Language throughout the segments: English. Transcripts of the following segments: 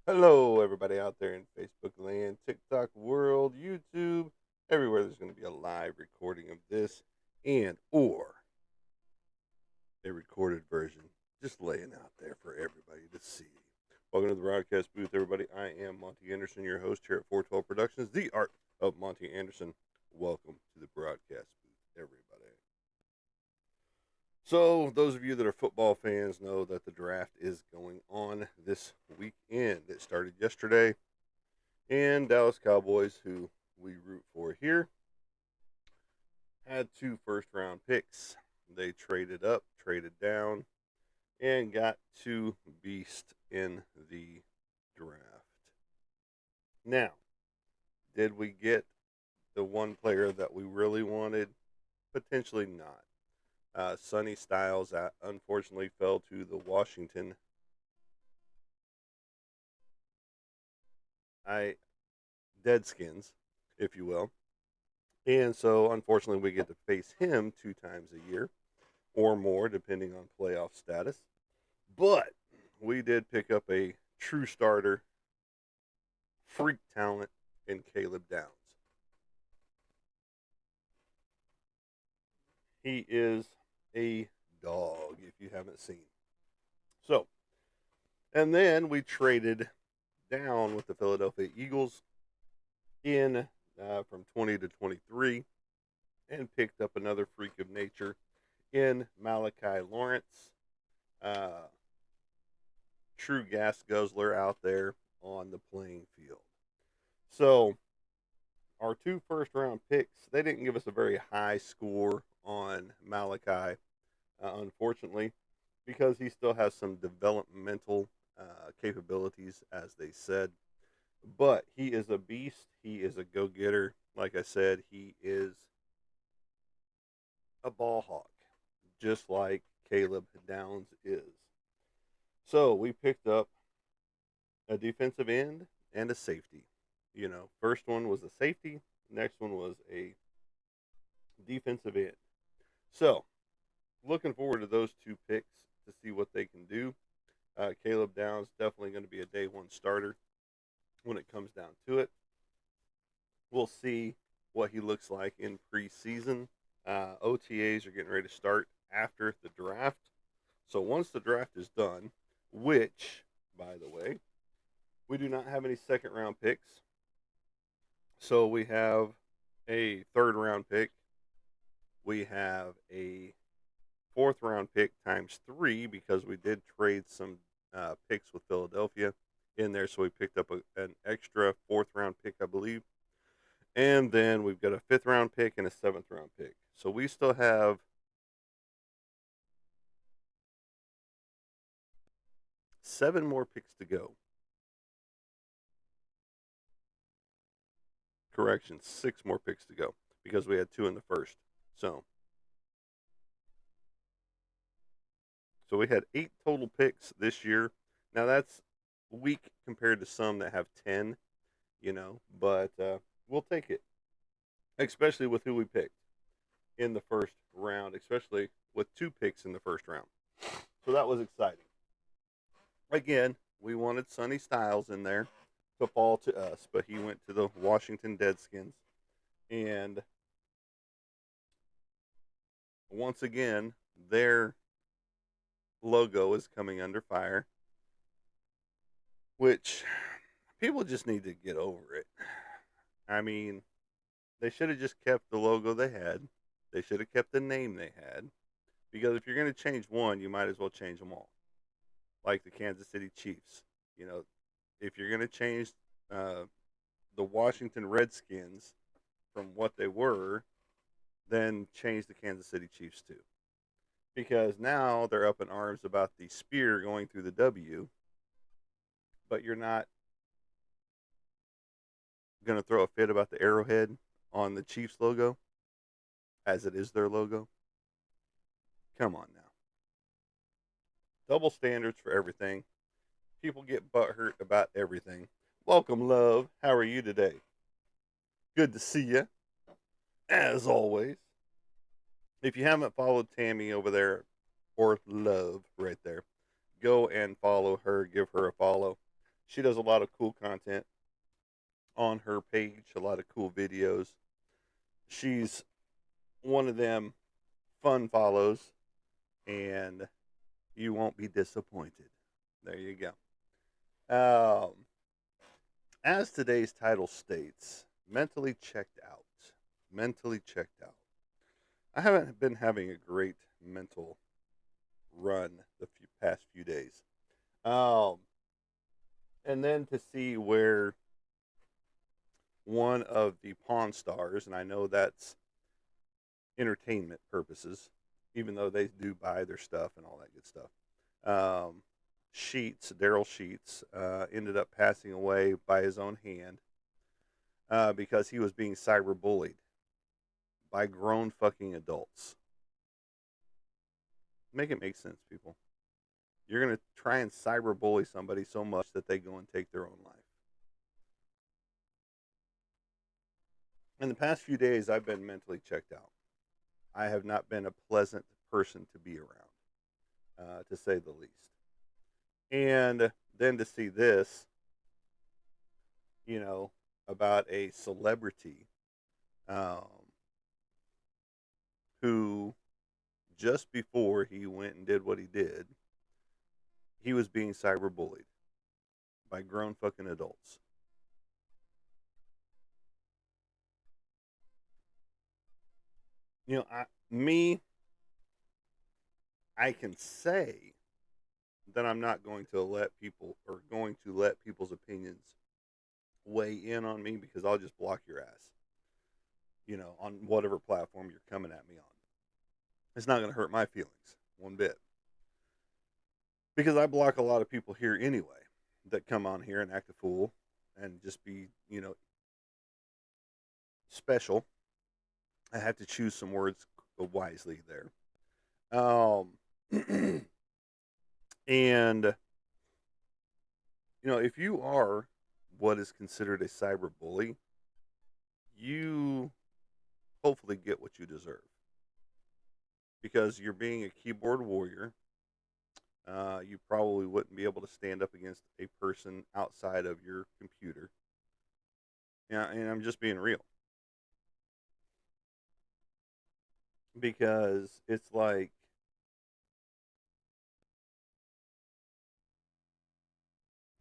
Hello, everybody out there in Facebook land, TikTok world, YouTube, everywhere. There's going to be a live recording of this and or a recorded version just laying out there for everybody to see. Welcome to the broadcast booth, everybody. I am Monty Anderson, your host here at 412 Productions, the art of Monty Anderson. Welcome to the broadcast booth, everybody. So, those of you that are football fans know that the draft is going on this weekend. It started yesterday. And Dallas Cowboys, who we root for here, had two first round picks. They traded up, traded down, and got two beasts in the draft. Now, did we get the one player that we really wanted? Potentially not. Sonny Styles unfortunately fell to the Washington I Deadskins, if you will. And so, unfortunately, we get to face him two times a year or more, depending on playoff status. But we did pick up a true starter, freak talent in Caleb Downs. He is a dog, if you haven't seen. So, and then we traded down with the Philadelphia Eagles in from 20 to 23 and picked up another freak of nature in Malachi Lawrence. Uh, True gas guzzler out there on the playing field. So our two first round picks, they didn't give us a very high score on Malachi, unfortunately, because he still has some developmental capabilities, as they said. But he is a beast. He is a go getter. Like I said, he is a ball hawk, just like Caleb Downs is. So we picked up a defensive end and a safety. First one was a safety, next one was a defensive end. So, looking forward to those two picks to see what they can do. Caleb Downs definitely going to be a day one starter when it comes down to it. We'll see what he looks like in preseason. OTAs are getting ready to start after the draft. So once the draft is done, which, by the way, we do not have any second round picks. So we have a third round pick. We have a fourth round pick times three because we did trade some picks with Philadelphia in there. So we picked up an extra fourth round pick, I believe. And then we've got a fifth round pick and a seventh round pick. So we still have seven more picks to go. Correction, six more picks to go because we had two in the first. So, so we had eight total picks this year. Now that's weak compared to some that have 10, but we'll take it, especially with who we picked in the first round, especially with two picks in the first round. So that was exciting. Again, we wanted Sonny Styles in there to fall to us, but he went to the Washington Deadskins. And once again, their logo is coming under fire, which people just need to get over it. I mean, they should have just kept the logo they had. They should have kept the name they had. Because if you're going to change one, you might as well change them all. Like the Kansas City Chiefs. You know, if you're going to change uh, the Washington Redskins from what they were, then change the Kansas City Chiefs too. Because now they're up in arms about the spear going through the W, but you're not going to throw a fit about the arrowhead on the Chiefs logo, as it is their logo. Come on now. Double standards for everything. People get butthurt about everything. Welcome, love. How are you today? Good to see you, as always. If you haven't followed Tammy over there, or love right there, go and follow her. Give her a follow. She does a lot of cool content on her page, a lot of cool videos. She's one of them fun follows, and you won't be disappointed. There you go. As today's title states, mentally checked out. Mentally checked out. I haven't been having a great mental run the past few days. Um, and then to see where one of the Pawn Stars, and I know that's entertainment purposes, even though they do buy their stuff and all that good stuff. Sheets, Daryl Sheets, ended up passing away by his own hand because he was being cyberbullied by grown fucking adults. Make it make sense, people. You're going to try and cyberbully somebody so much that they go and take their own life. In the past few days, I've been mentally checked out. I have not been a pleasant person to be around, to say the least. And then to see this, you know, about a celebrity um, who, just before he went and did what he did, he was being cyberbullied by grown fucking adults. You know, I can say that I'm not going to let people or going to let people's opinions weigh in on me because I'll just block your ass. You know, on whatever platform you're coming at me on. It's not going to hurt my feelings one bit because I block a lot of people here anyway that come on here and act a fool and just be, special. I have to choose some words wisely there. Um, and if you are what is considered a cyber bully, you hopefully get what you deserve because you're being a keyboard warrior. You probably wouldn't be able to stand up against a person outside of your computer. Yeah, and I'm just being real because it's like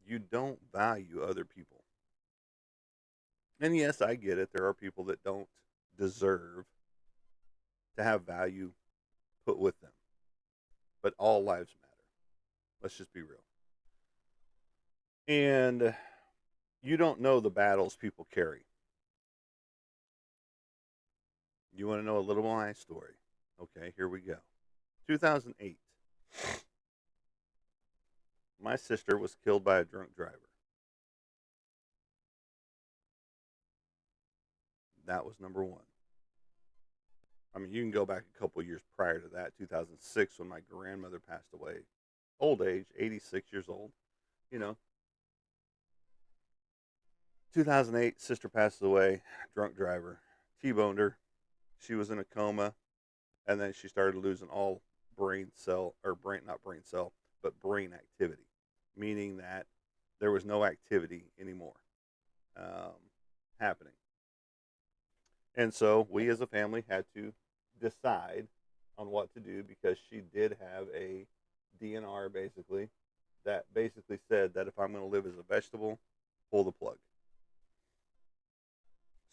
you don't value other people. And yes, I get it. There are people that don't deserve to have value put with them. But all lives matter. Let's just be real. And you don't know the battles people carry. You want to know a little of my story? Okay, here we go. 2008. My sister was killed by a drunk driver. That was number one. I mean, you can go back a couple years prior to that, 2006, when my grandmother passed away. Old age, 86 years old. You know, 2008, sister passes away, drunk driver, T-boned her. She was in a coma, and then she started losing all brain cell, or brain, not brain cell, but brain activity, meaning that there was no activity anymore um, happening. And so we as a family had to decide on what to do because she did have a DNR basically that basically said that if I'm going to live as a vegetable, pull the plug.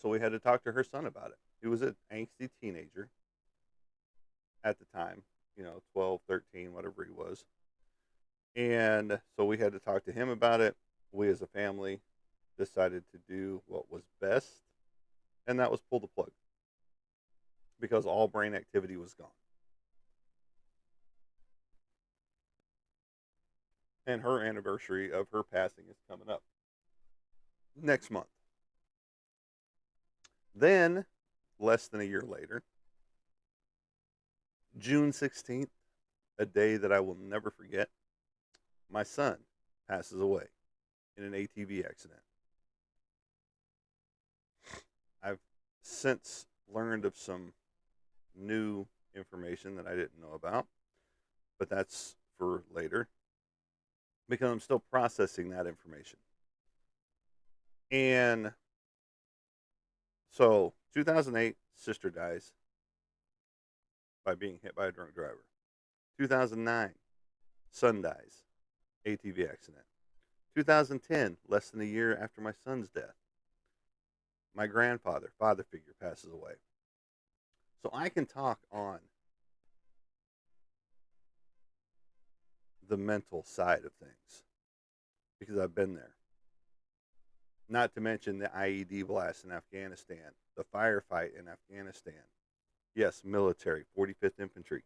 So we had to talk to her son about it. He was an angsty teenager at the time, 12, 13, whatever he was. And so we had to talk to him about it. We as a family decided to do what was best, and that was pull the plug because all brain activity was gone. And her anniversary of her passing is coming up next month. Then, less than a year later, June 16th, a day that I will never forget, my son passes away in an ATV accident. I've since learned of some new information that I didn't know about, but that's for later. because I'm still processing that information. And so, 2008, sister dies by being hit by a drunk driver. 2009, son dies, ATV accident. 2010, less than a year after my son's death, my grandfather, father figure, passes away. So I can talk on the mental side of things because I've been there. Not to mention the IED blast in Afghanistan, the firefight in Afghanistan. Yes, military, 45th Infantry,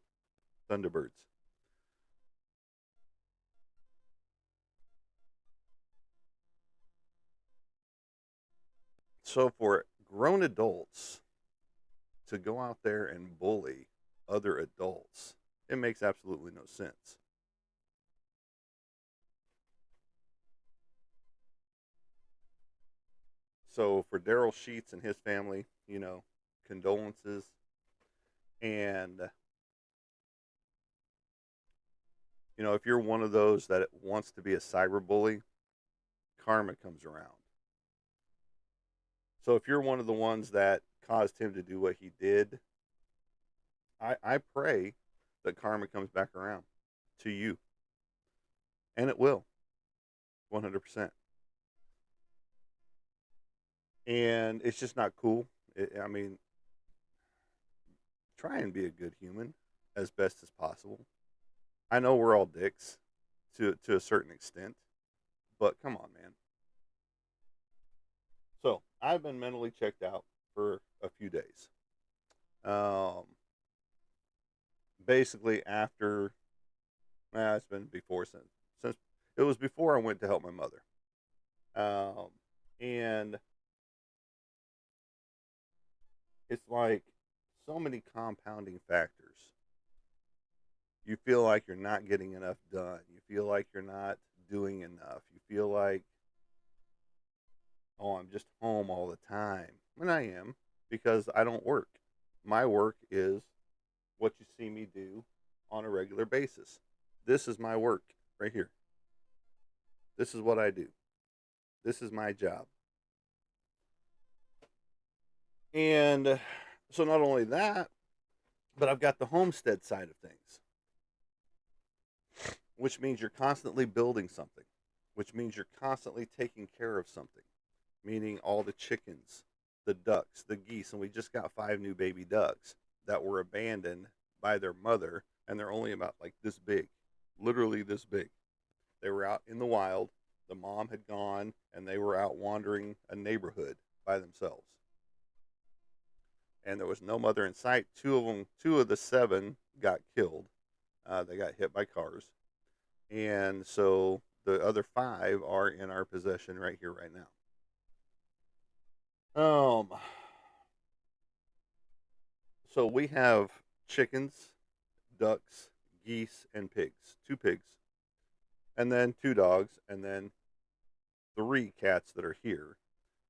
Thunderbirds. So for grown adults to go out there and bully other adults, it makes absolutely no sense. So for Daryl Sheets and his family, condolences. And if you're one of those that wants to be a cyberbully, karma comes around. So if you're one of the ones that caused him to do what he did, I pray that karma comes back around to you. And it will, 100%. And it's just not cool. I mean, try and be a good human as best as possible. I know we're all dicks to a certain extent, but come on, man. So I've been mentally checked out for a few days. Um, Basically, after it's been before since it was before I went to help my mother, um, and it's like so many compounding factors. You feel like you're not getting enough done. You feel like you're not doing enough. You feel like, oh, I'm just home all the time. And I am because I don't work. My work is what you see me do on a regular basis. This is my work right here. This is what I do. This is my job. And so not only that, but I've got the homestead side of things, which means you're constantly building something, which means you're constantly taking care of something, meaning all the chickens, the ducks, the geese, and we just got 5 new baby ducks that were abandoned by their mother, and they're only about like this big, literally this big. They were out in the wild. The mom had gone, and they were out wandering a neighborhood by themselves. And there was no mother in sight. Two of the 7 got killed. They got hit by cars, and so the other 5 are in our possession right here, right now. Um, so we have chickens, ducks, geese, and pigs. 2 pigs, and then 2 dogs, and then 3 cats that are here,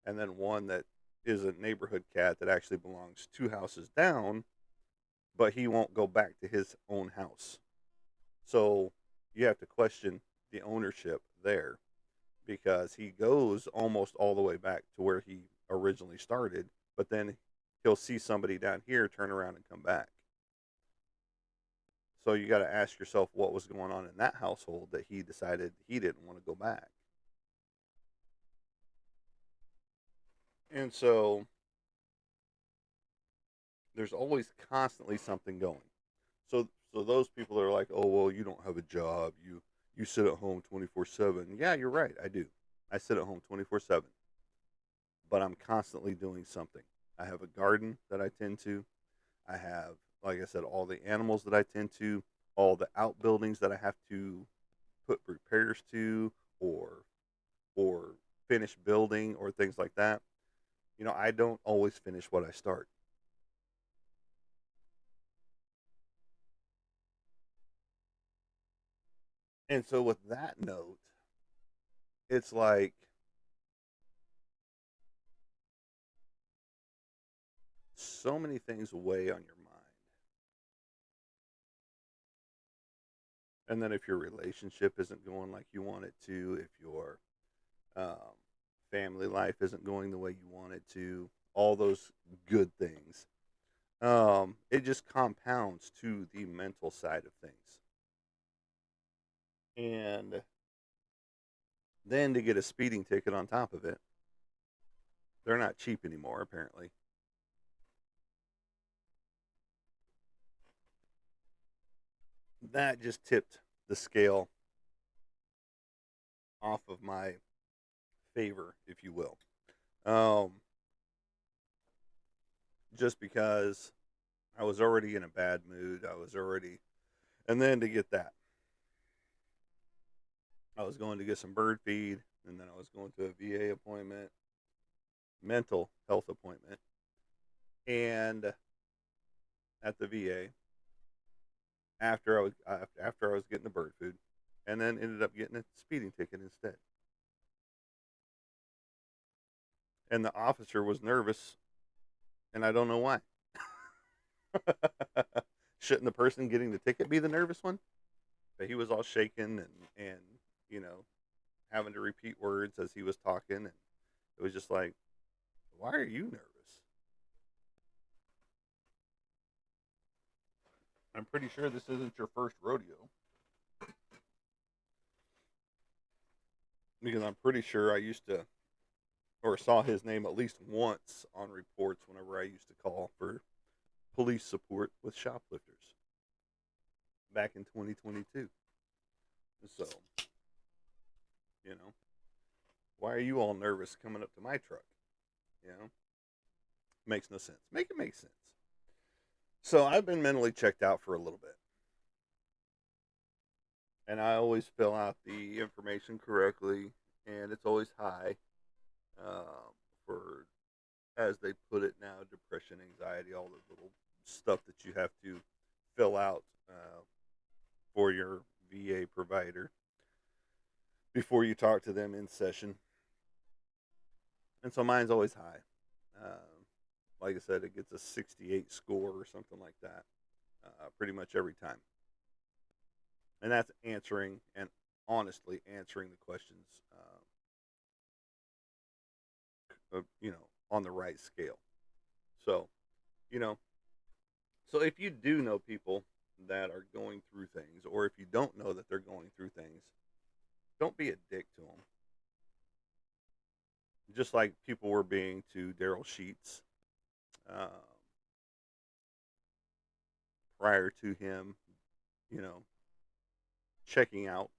and then one that is a neighborhood cat that actually belongs 2 houses down, but he won't go back to his own house. So you have to question the ownership there because he goes almost all the way back to where he originally started, but then he'll see somebody down here, turn around, and come back. So you got to ask yourself what was going on in that household that he decided he didn't want to go back. And so there's always constantly something going. So those people are like, "Oh, well, you don't have a job. You sit at home 24/7." Yeah, you're right. I do. I sit at home 24/7, but I'm constantly doing something. I have a garden that I tend to. I have, like I said, all the animals that I tend to, all the outbuildings that I have to put repairs to, or or finish building, or things like that. I don't always finish what I start. And so with that note, it's like so many things weigh on your mind. And then if your relationship isn't going like you want it to, if your um, family life isn't going the way you want it to, all those good things, it just compounds to the mental side of things. And then to get a speeding ticket on top of it, they're not cheap anymore, apparently. That just tipped the scale off of my favor, if you will. Um, just because I was already in a bad mood. I was already, and then to get that, I was going to get some bird feed, and then I was going to a VA appointment, mental health appointment, and at the VA after I was getting the bird food, and then ended up getting a speeding ticket instead. And the officer was nervous, and I don't know why. Shouldn't the person getting the ticket be the nervous one? But he was all shaken and you know having to repeat words as he was talking, and it was just like, why are you nervous? I'm pretty sure this isn't your first rodeo, because I'm pretty sure I used to or saw his name at least once on reports whenever I used to call for police support with shoplifters back in 2022. So, you know, why are you all nervous coming up to my truck? You know, makes no sense. Make it make sense. So I've been mentally checked out for a little bit, and I always fill out the information correctly, and it's always high for, as they put it now, depression, anxiety, all the little stuff that you have to fill out for your VA provider before you talk to them in session. And so mine's always high. Like I said, it gets a 68 score or something like that, pretty much every time. And that's answering and honestly answering the questions, on the right scale. So, you know, so if you do know people that are going through things, or if you don't know that they're going through things, don't be a dick to them. Just like people were being to Daryl Sheets uh, prior to him, you know, checking out,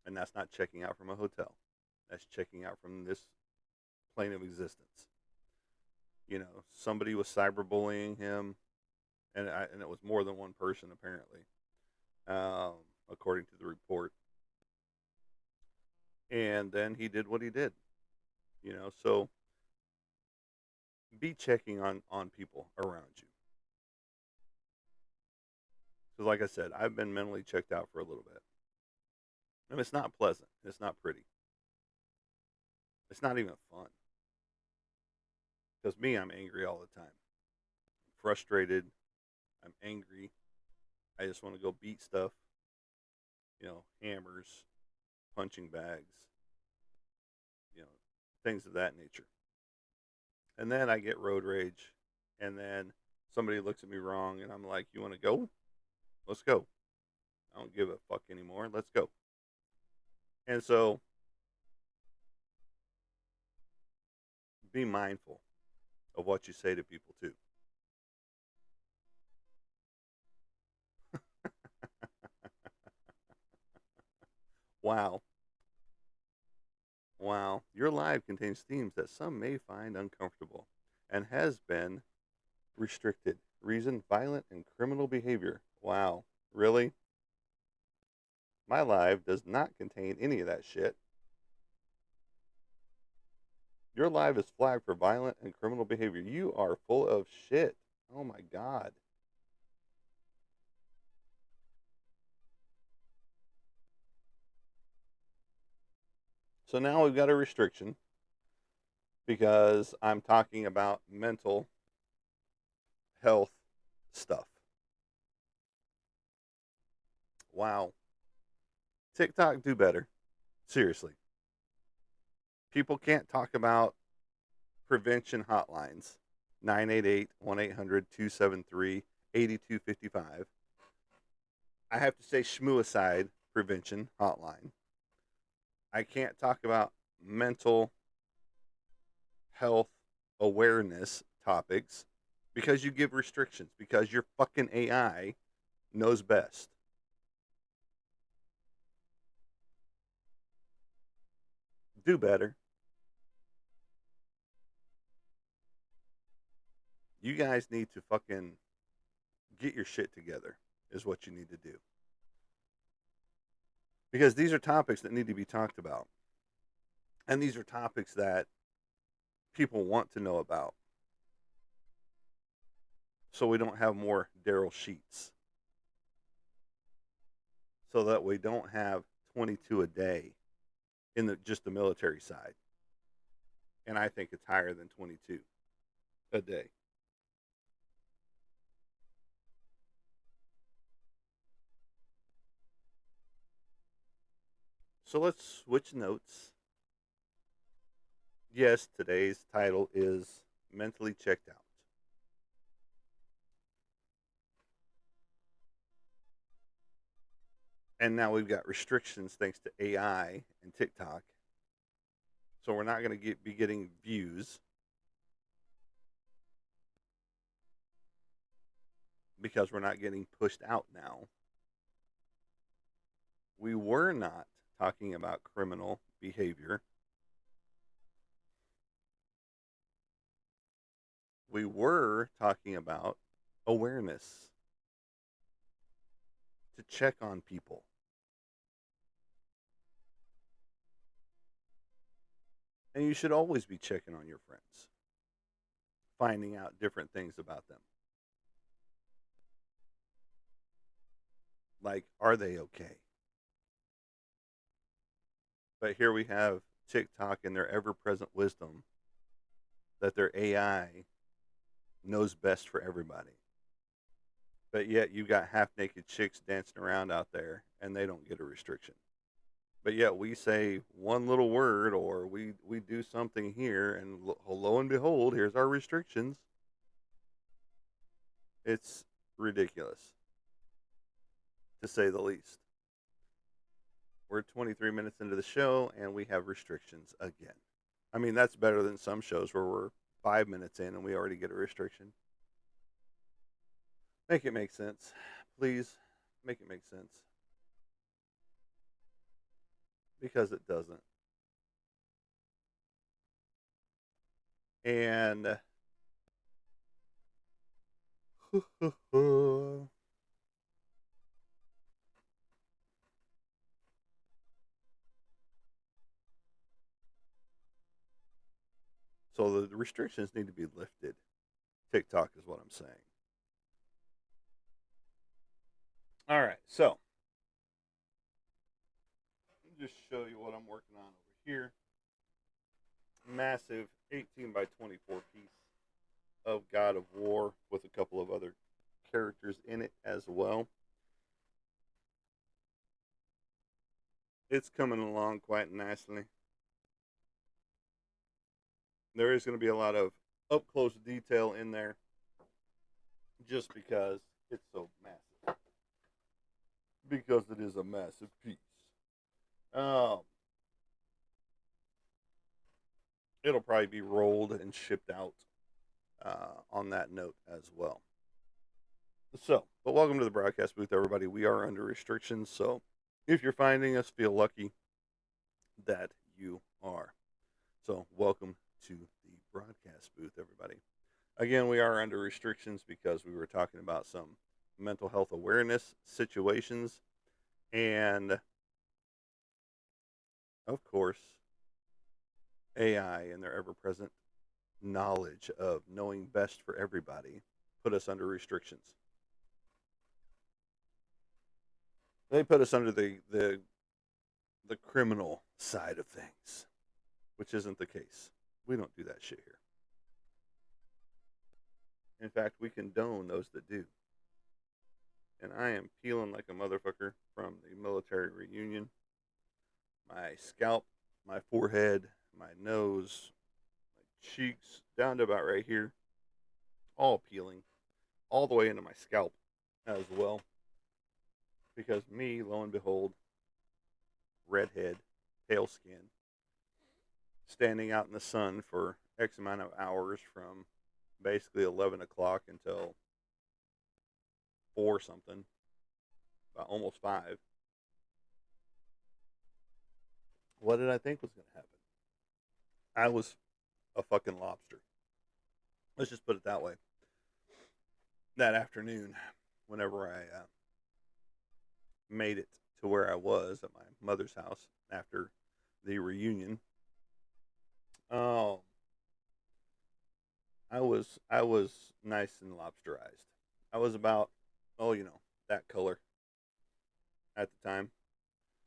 and that's not checking out from a hotel. That's checking out from this plane of existence. You know, somebody was cyberbullying him, and it was more than one person apparently, um, according to the report. And then he did what he did. You know, so be checking on people around you. Because, like I said, I've been mentally checked out for a little bit, and it's not pleasant. It's not pretty. It's not even fun. Because me, I'm angry all the time. I'm frustrated. I'm angry. I just want to go beat stuff. Hammers, punching bags, you know, things of that nature. And then I get road rage, and then somebody looks at me wrong, and I'm like, "You want to go? Let's go. I don't give a fuck anymore. Let's go." And so, be mindful of what you say to people too. Wow, wow, your live contains themes that some may find uncomfortable, and has been restricted. Reason: violent and criminal behavior. Wow, really? My live does not contain any of that shit. Your live is flagged for violent and criminal behavior. You are full of shit. Oh my god. So now we've got a restriction because I'm talking about mental health stuff. Wow. TikTok, do better. Seriously. People can't talk about prevention hotlines. 988-1-800-273-8255. I have to say schmuicide prevention hotline. I can't talk about mental health awareness topics because you give restrictions, because your fucking AI knows best. Do better. You guys need to fucking get your shit together, is what you need to do. Because these are topics that need to be talked about. And these are topics that people want to know about. So we don't have more Daryl Sheets. So that we don't have 22 a day in just the military side. And I think it's higher than 22 a day. So let's switch notes. Yes, today's title is Mentally Checked Out. And now we've got restrictions thanks to AI and TikTok. So we're not going to be getting views because we're not getting pushed out now. We were not talking about criminal behavior. We were talking about awareness to check on people. And you should always be checking on your friends, finding out different things about them. Like, are they okay? But here we have TikTok and their ever present wisdom that their AI knows best for everybody. But yet you've got half naked chicks dancing around out there and they don't get a restriction. But yet we say one little word or we do something here and lo and behold, here's our restrictions. It's ridiculous, to say the least. We're 23 minutes into the show and we have restrictions again. I mean, that's better than some shows where we're 5 minutes in and we already get a restriction. Make it make sense. Please make it make sense. Because it doesn't. And so the restrictions need to be lifted. TikTok is what I'm saying. All right, so let me just show you what I'm working on over here. Massive 18 by 24 piece of God of War with a couple of other characters in it as well. It's coming along quite nicely. There is going to be a lot of up close detail in there just because it's so massive. Because it is a massive piece. Um, it'll probably be rolled and shipped out on that note as well. So, but welcome to the broadcast booth, everybody. We are under restrictions, so if you're finding us, feel lucky that you are. So, welcome to the broadcast booth, everybody. Again, we are under restrictions because we were talking about some mental health awareness situations and, of course, AI and their ever present knowledge of knowing best for everybody put us under restrictions. They put us under the criminal side of things, which isn't the case. We don't do that shit here. In fact, we condone those that do. and I am peeling like a motherfucker from the military reunion. My scalp, my forehead, my nose, my cheeks, down to about right here, all peeling, all the way into my scalp as well. Because me, lo and behold, redhead, pale skin, standing out in the sun for X amount of hours from basically 11 o'clock until 4 something, about almost 5. What did I think was going to happen? I was a fucking lobster. Let's just put it that way. That afternoon, whenever I made it to where I was at my mother's house after the reunion, um, I was nice and lobsterized. I was about, oh, that color at the time.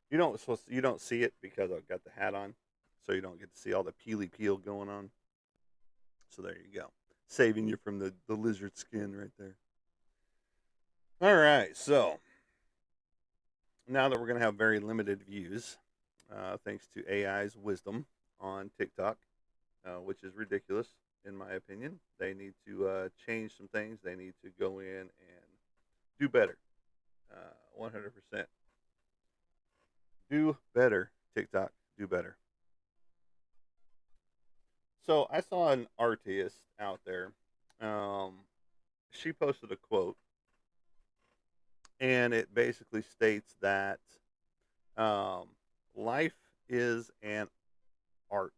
You don't see it because I've got the hat on, so you don't get to see all the peely peel going on. So there you go, saving you from the lizard skin right there. All right, so now that we're gonna have very limited views, thanks to AI's wisdom on TikTok, which is ridiculous in my opinion. They need to change some things. They need to go in and do better. 100%. Do better, TikTok. Do better. So I saw an artist out there. Um, she posted a quote, and it basically states that um, life is an art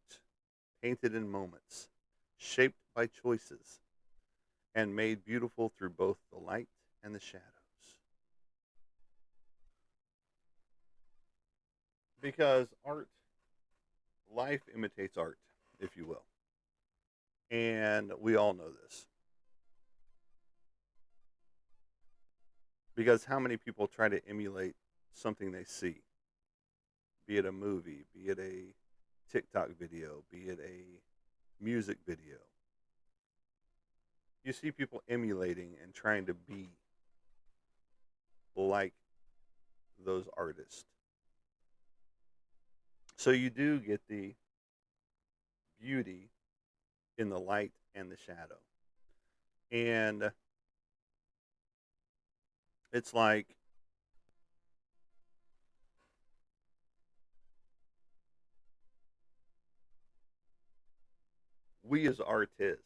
painted in moments, shaped by choices, and made beautiful through both the light and the shadows. Because life imitates art, if you will. And we all know this. Because how many people try to emulate something they see? Be it a movie, be it a TikTok video, be it a music video. You see people emulating and trying to be like those artists. So you do get the beauty in the light and the shadow. And it's like we as artists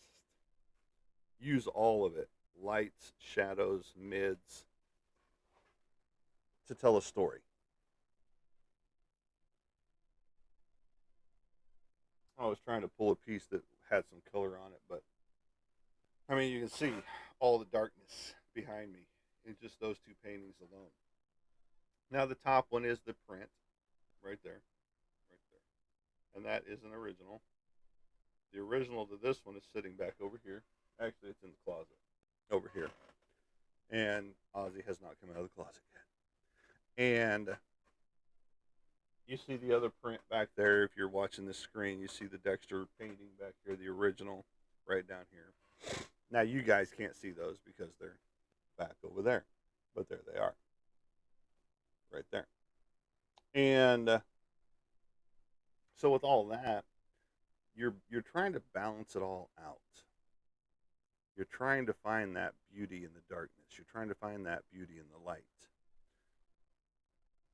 use all of it, lights, shadows, mids, to tell a story. I was trying to pull a piece that had some color on it, but I mean, you can see all the darkness behind me in just those two paintings alone. Now, the top one is the print right there, right there, and that is an original. The original to this one is sitting back over here. Actually, it's in the closet over here, and Ozzy has not come out of the closet yet. And you see the other print back there. If you're watching this screen, you see the Dexter painting back here, the original, right down here. Now you guys can't see those because they're back over there, but there they are, right there. And so with all that, you're trying to balance it all out. You're trying to find that beauty in the darkness. You're trying to find that beauty in the light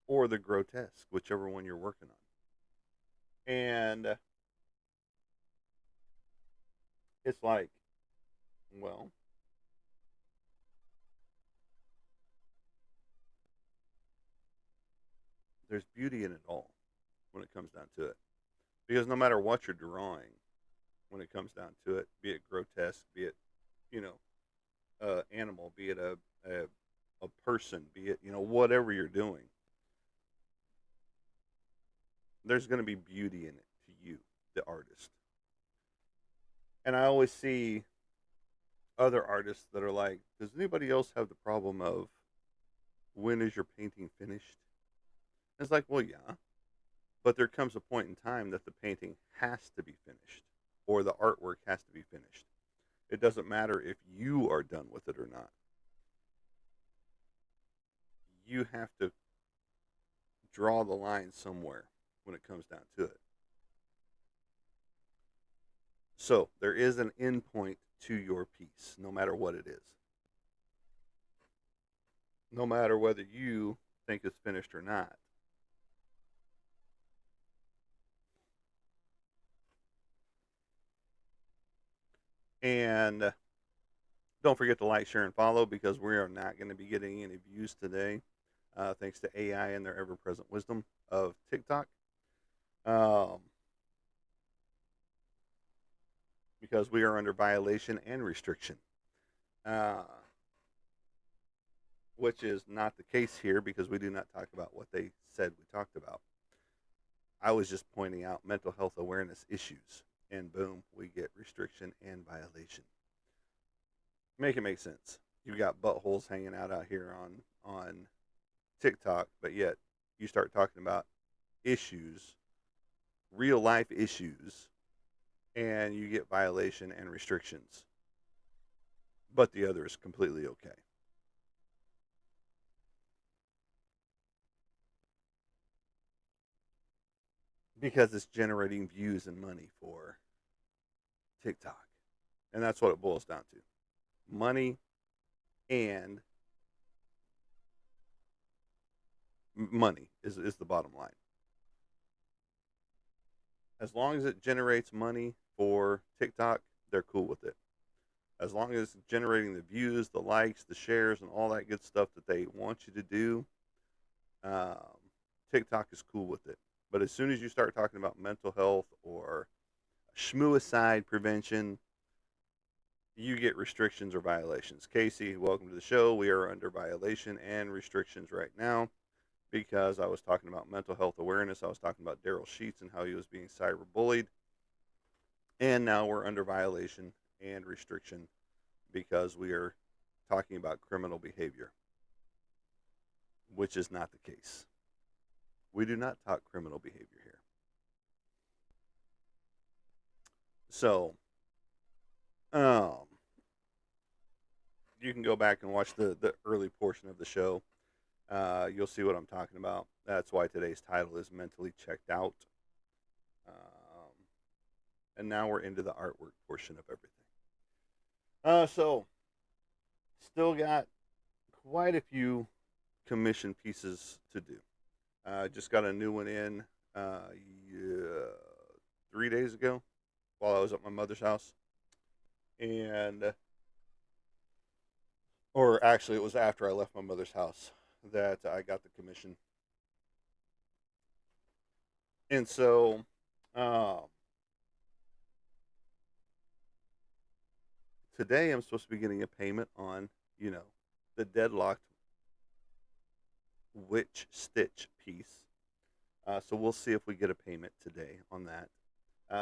or the grotesque, whichever one you're working on. And it's like, well, there's beauty in it all when it comes down to it. Because no matter what you're drawing, when it comes down to it, be it grotesque, be it, you know, animal, be it a person, be it, whatever you're doing, there's going to be beauty in it to you, the artist. And I always see other artists that are like, does anybody else have the problem of when is your painting finished? And it's like, well, yeah, but there comes a point in time that the painting has to be finished or the artwork has to be finished. It doesn't matter if you are done with it or not. you have to draw the line somewhere when it comes down to it. So there is an endpoint to your piece, no matter what it is. No matter whether you think it's finished or not. And don't forget to like, share, and follow because we are not going to be getting any views today, thanks to AI and their ever present wisdom of TikTok. Um, because we are under violation and restriction, uh, which is not the case here because we do not talk about what they said we talked about. I was just pointing out mental health awareness issues, and boom, we get restriction and violation. Make it make sense. You've got buttholes hanging out here on TikTok, but yet you start talking about issues, real life issues, and you get violation and restrictions. But the other is completely okay. Because it's generating views and money for TikTok. And that's what it boils down to. Money and money is the bottom line. As long as it generates money for TikTok, they're cool with it. As long as it's generating the views, the likes, the shares, and all that good stuff that they want you to do, um, TikTok is cool with it. But as soon as you start talking about mental health or schmuicide prevention, you get restrictions or violations. Casey, welcome to the show. We are under violation and restrictions right now because I was talking about mental health awareness. I was talking about Daryl Sheets and how he was being cyberbullied. And now we're under violation and restriction because we are talking about criminal behavior, which is not the case. We do not talk criminal behavior here. So, um, you can go back and watch the early portion of the show. You'll see what I'm talking about. That's why today's title is Mentally Checked Out. Um, and now we're into the artwork portion of everything. So, still got quite a few commission pieces to do. Just got a new one in yeah, 3 days ago while I was at my mother's house. And, or actually, it was after I left my mother's house that I got the commission. And so, um, today I'm supposed to be getting a payment on, you know, the deadlocked witch stitch piece. So we'll see if we get a payment today on that.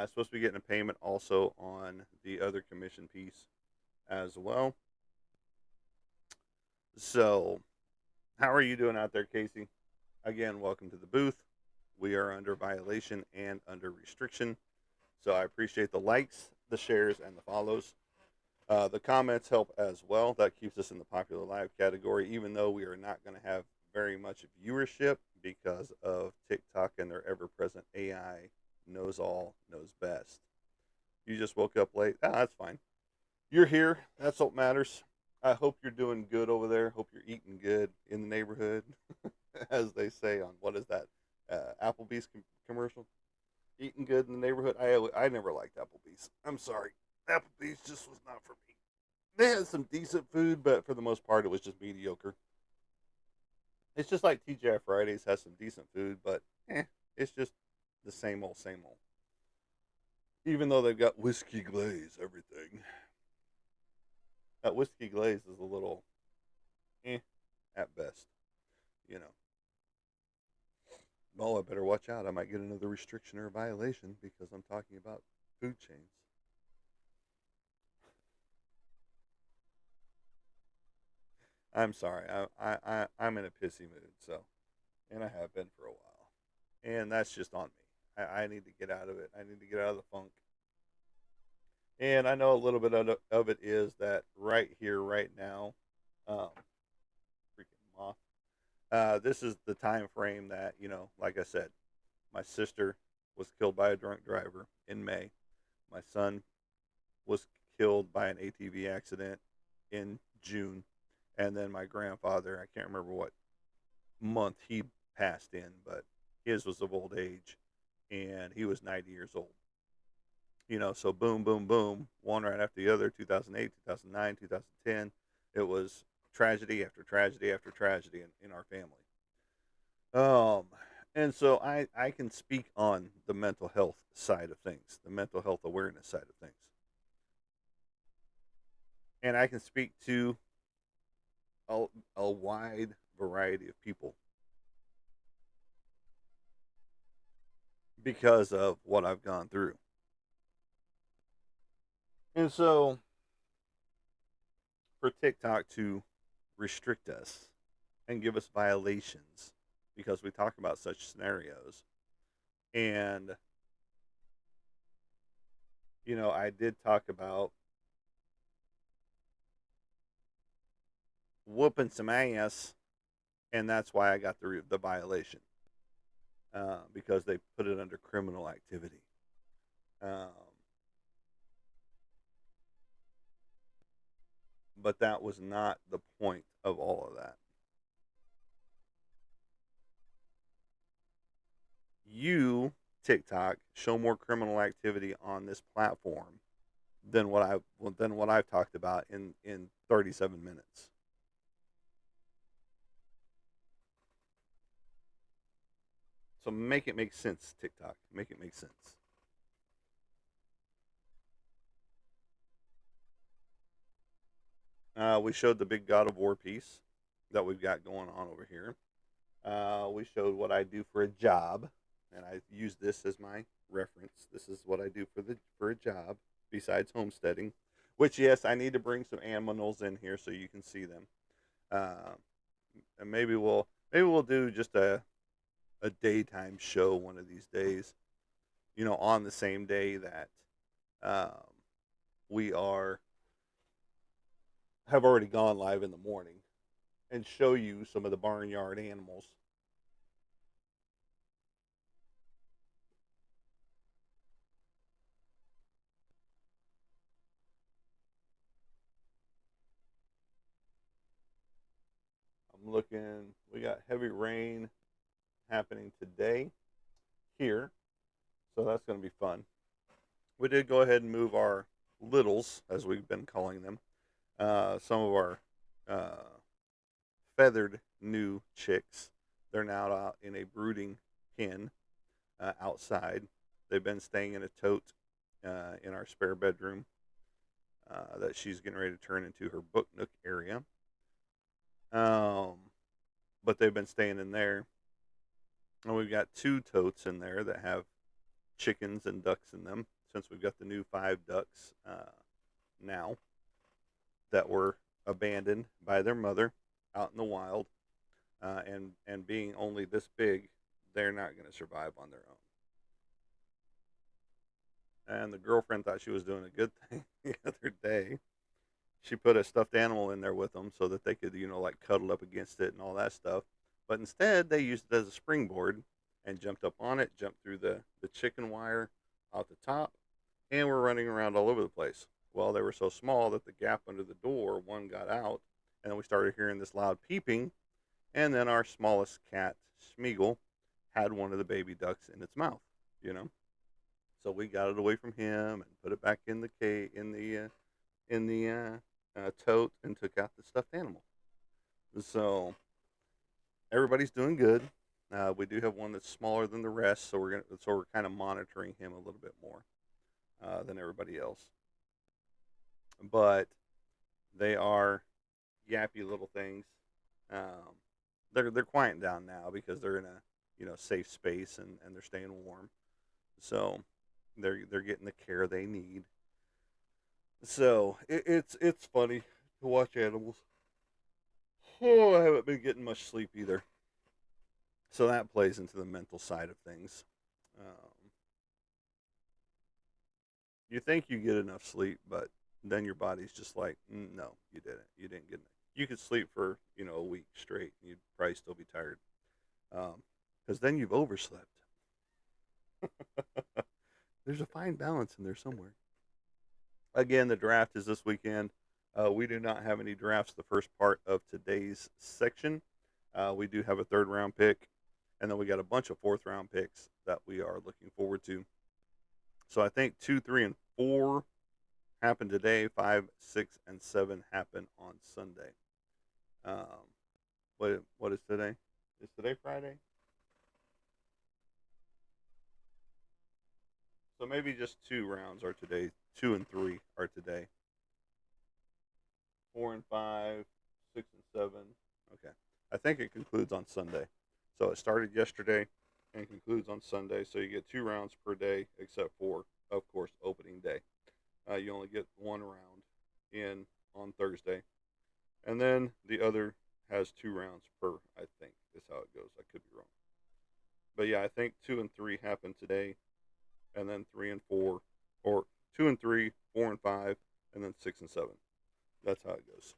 Supposed to be getting a payment also on the other commission piece as well. So, how are you doing out there, Casey? Again, welcome to the booth. We are under violation and under restriction. So I appreciate the likes, the shares, and the follows. The comments help as well. That keeps us in the popular live category, even though we are not going to have very much viewership because of TikTok and their ever present AI knows all, knows best. You just woke up late. That's fine. You're here. That's what matters. I hope you're doing good over there. Hope you're eating good in the neighborhood, as they say on what is that Applebee's commercial? Eating good in the neighborhood. I never liked Applebee's. I'm sorry. Applebee's just was not for me. They had some decent food, but for the most part, it was just mediocre. It's just like TGI Fridays has some decent food, but it's just the same old, same old. Even though they've got whiskey glaze, everything. That whiskey glaze is a little at best, you know. Well, I better watch out. I might get another restriction or a violation because I'm talking about food chains. I'm sorry. I'm in a pissy mood, so, and I have been for a while, and that's just on me. I need to get out of it. I need to get out of the funk. And I know a little bit of it is that right here, right now, um, freaking moth. This is the time frame that, like I said, my sister was killed by a drunk driver in May. My son was killed by an ATV accident in June. And then my grandfather, I can't remember what month he passed in, but his was of old age and he was 90 years old. So boom, boom, boom, one right after the other, 2008, 2009, 2010. It was tragedy after tragedy after tragedy in our family. Um, and so I can speak on the mental health side of things, the mental health awareness side of things. And I can speak to a, a wide variety of people because of what I've gone through. And so for TikTok to restrict us and give us violations because we talk about such scenarios. And, I did talk about whooping some ass, and that's why I got the violation because they put it under criminal activity. Um, but that was not the point of all of that. You, TikTok, show more criminal activity on this platform than what I've talked about in 37 minutes. So make it make sense, TikTok. Make it make sense. We showed the big God of War piece that we've got going on over here. We showed what I do for a job, and I use this as my reference. This is what I do for a job besides homesteading. Which, yes, I need to bring some animals in here so you can see them. Uh, and maybe we'll do just a daytime show one of these days. On the same day that um, we are have already gone live in the morning and show you some of the barnyard animals. I'm looking. We got heavy rain happening today here, so that's going to be fun. We did go ahead and move our littles, as we've been calling them, some of our uh, feathered new chicks. They're now out in a brooding pen outside. They've been staying in a tote in our spare bedroom that she's getting ready to turn into her book nook area. Um, but they've been staying in there. And we've got two totes in there that have chickens and ducks in them since we've got the new 5 ducks now that were abandoned by their mother out in the wild. And being only this big, they're not going to survive on their own. And the girlfriend thought she was doing a good thing the other day. She put a stuffed animal in there with them so that they could, like cuddle up against it and all that stuff. But instead, they used it as a springboard and jumped up on it, jumped through the chicken wire out the top, and were running around all over the place. Well, they were so small that the gap under the door, one got out, and then we started hearing this loud peeping. And then our smallest cat, Smeagol, had one of the baby ducks in its mouth, you know. So we got it away from him and put it back in the tote and took out the stuffed animal. So everybody's doing good. We do have one that's smaller than the rest, so we're kind of monitoring him a little bit more than everybody else. But they are yappy little things. Um, they're quieting down now because they're in a safe space and they're staying warm. So they're getting the care they need. So it's funny to watch animals. Oh, I haven't been getting much sleep either. So that plays into the mental side of things. Um, you think you get enough sleep, but then your body's just like, no, you didn't. You didn't get enough. you could sleep for a week straight, and you'd probably still be tired, because then you've overslept. There's a fine balance in there somewhere. Again, the draft is this weekend. We do not have any drafts the first part of today's section. We do have a third round pick, and then we got a bunch of fourth round picks that we are looking forward to. So I think 2, 3, and 4 happen today. 5, 6, and 7 happen on Sunday. Um, what is today? Is today Friday? So maybe just 2 rounds are today. 2 and 3 are today. 4 and 5, 6 and 7. Okay. I think it concludes on Sunday. So it started yesterday and concludes on Sunday. So you get 2 rounds per day, except for, of course, opening day. You only get 1 round in on Thursday. And then the other has 2 rounds per, I think, is how it goes. I could be wrong. But yeah, I think 2 and 3 happen today, and then 3 and 4, or 2 and 3, 4 and 5, and then 6 and 7. That's how it goes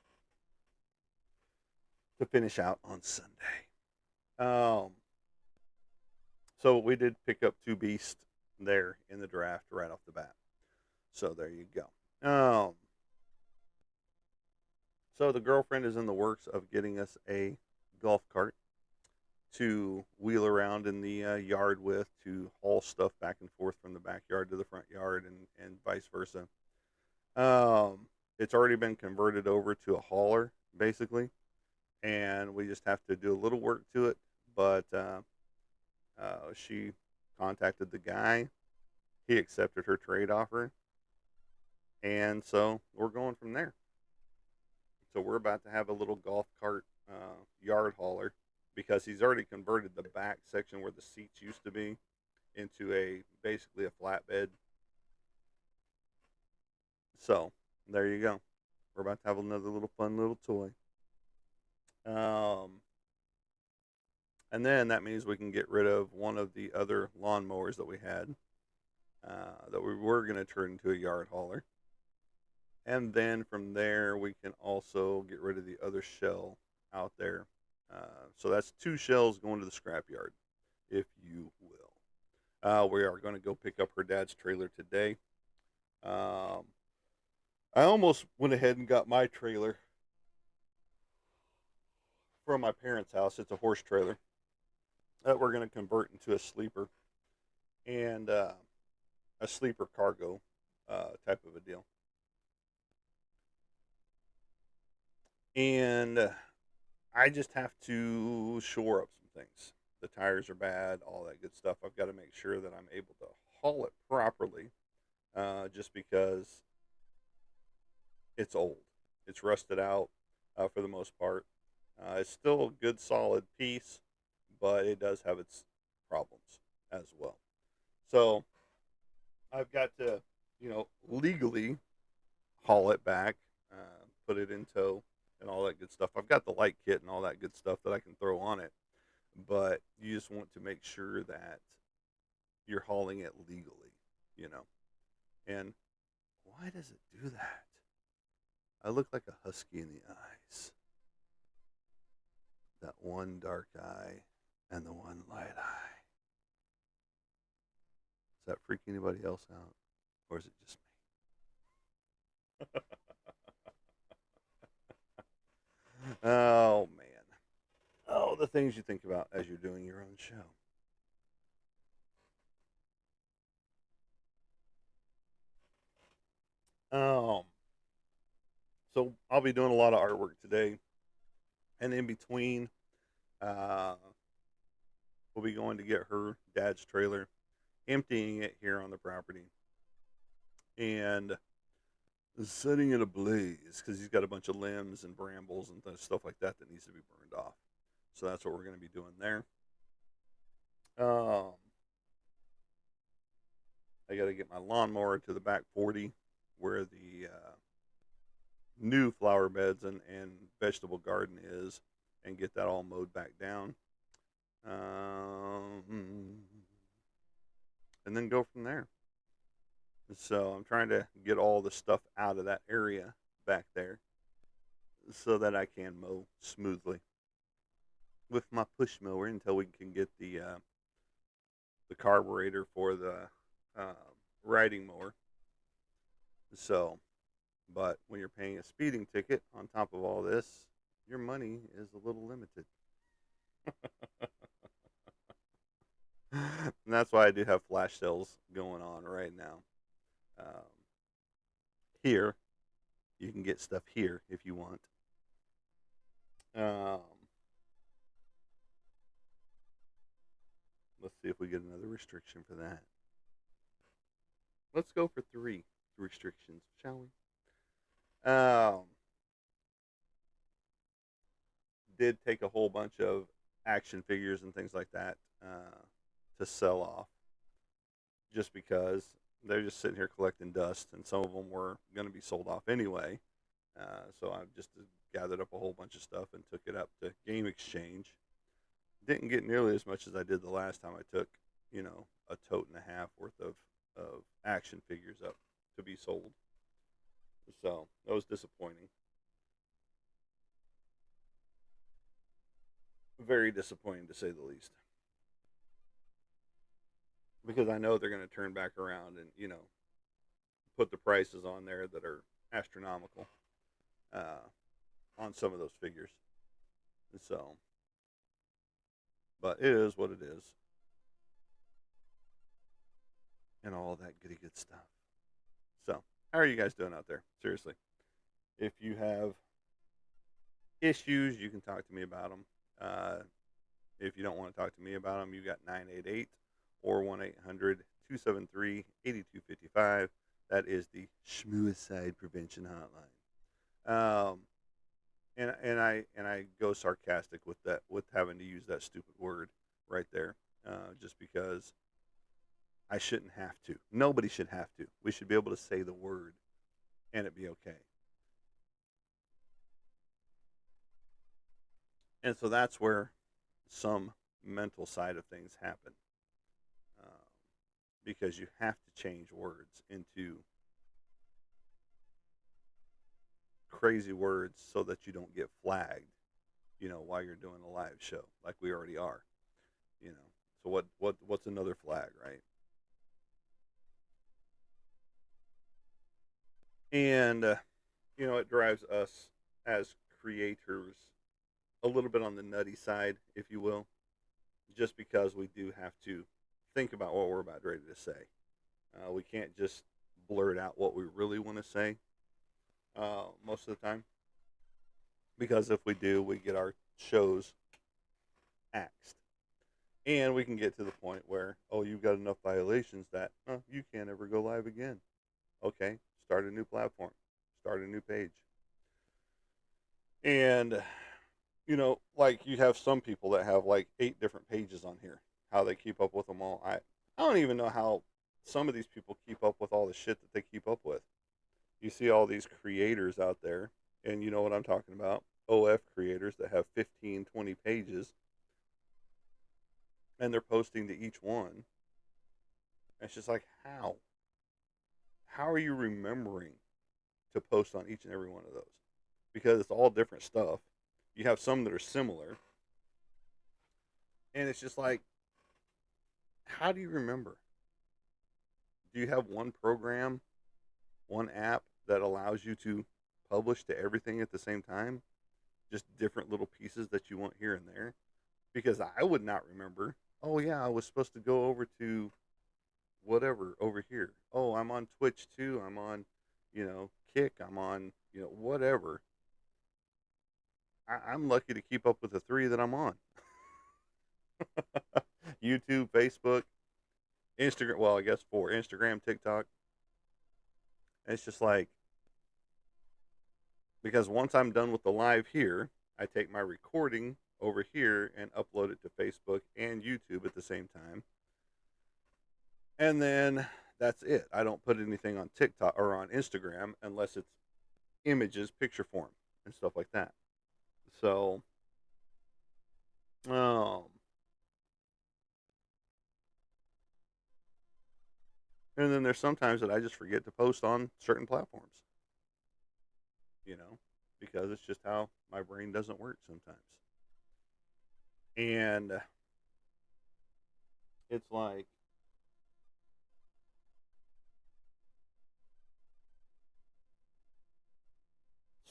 to finish out on Sunday. Um, so we did pick up 2 beasts there in the draft right off the bat. So there you go. So the girlfriend is in the works of getting us a golf cart to wheel around in the yard with, to haul stuff back and forth from the backyard to the front yard, and vice versa. It's already been converted over to a hauler, basically, and we just have to do a little work to it. But she contacted the guy. He accepted her trade offer, and so we're going from there. So we're about to have a little golf cart yard hauler, because he's already converted the back section where the seats used to be into a basically a flatbed. So there you go. We're about to have another little fun little toy. Um, and then that means we can get rid of one of the other lawnmowers that we had, that we were going to turn into a yard hauler. And then from there, we can also get rid of the other shell out there. So that's 2 shells going to the scrapyard, if you will. We are going to go pick up her dad's trailer today. Um, I almost went ahead and got my trailer from my parents' house. It's a horse trailer that we're going to convert into a sleeper, and a sleeper cargo type of a deal. And I just have to shore up some things. The tires are bad, all that good stuff. I've got to make sure that I'm able to haul it properly, just because it's old. It's rusted out for the most part. It's still a good, solid piece, but it does have its problems as well. So I've got to, legally haul it back, put it in tow, and all that good stuff. I've got the light kit and all that good stuff that I can throw on it, but you just want to make sure that you're hauling it legally, you know. And why does it do that? I look like a husky in the eyes. That one dark eye and the one light eye. Does that freak anybody else out? Or is it just me? Oh, man. Oh, the things you think about as you're doing your own show. Um, so I'll be doing a lot of artwork today, and in between, uh, we'll be going to get her dad's trailer, emptying it here on the property, and setting it ablaze because he's got a bunch of limbs and brambles and stuff like that that needs to be burned off. So that's what we're going to be doing there. Um, I got to get my lawnmower to the back 40 where the new flower beds and vegetable garden is, and get that all mowed back down. Um, and then go from there. So I'm trying to get all the stuff out of that area back there so that I can mow smoothly with my push mower until we can get the carburetor for the uh, riding mower. So, but when you're paying a speeding ticket on top of all this, your money is a little limited. And that's why I do have flash sales going on right now. Um, Here, you can get stuff here if you want. Um, let's see if we get another restriction for that. Let's go for three restrictions, shall we? Did take a whole bunch of action figures and things like that to sell off just because they're just sitting here collecting dust, and some of them were going to be sold off anyway. So I just gathered up a whole bunch of stuff and took it up to Game Exchange. Didn't get nearly as much as I did the last time I took, a tote and a half worth of action figures up to be sold. So that was disappointing. Very disappointing to say the least. Because I know they're going to turn back around and, put the prices on there that are astronomical uh, on some of those figures. And so, but it is what it is, and all that goody good stuff. So, how are you guys doing out there? Seriously, if you have issues, you can talk to me about them. If you don't want to talk to me about them, you got 988 or 1-800-273-8255. That is the Schmuicide Prevention Hotline. And I go sarcastic with that, with having to use that stupid word right there, just because I shouldn't have to. Nobody should have to. We should be able to say the word and it be okay. And so that's where some mental side of things happen, um, because you have to change words into crazy words so that you don't get flagged, while you're doing a live show like we already are, you know. So what's another flag, right? And it drives us as creators a little bit on the nutty side, if you will, just because we do have to think about what we're about ready to say. We can't just blurt out what we really want to say most of the time, because if we do, we get our shows axed. And we can get to the point where, oh, you've got enough violations that you can't ever go live again. Okay, start a new platform, start a new page. And, like you have some people that have like 8 different pages on here, how they keep up with them all. I don't even know how some of these people keep up with all the shit that they keep up with. You see all these creators out there, and you know what I'm talking about. OF creators that have 15, 20 pages, and they're posting to each one. And it's just like, how? How are you remembering to post on each and every one of those? Because it's all different stuff. You have some that are similar, and it's just like, how do you remember? Do you have one program, one app that allows you to publish to everything at the same time? Just different little pieces that you want here and there? Because I would not remember. Oh yeah, I was supposed to go over to whatever over here. Oh, I'm on Twitch too. I'm on, Kick. I'm on, whatever. I'm lucky to keep up with the three that I'm on. YouTube, Facebook, Instagram. Well, I guess four: Instagram, TikTok. And it's just like, because once I'm done with the live here, I take my recording over here and upload it to Facebook and YouTube at the same time. And then that's it. I don't put anything on TikTok or on Instagram unless it's images, picture form, and stuff like that. So, um, and then there's sometimes that I just forget to post on certain platforms, you know. because it's just how my brain doesn't work sometimes. And it's like,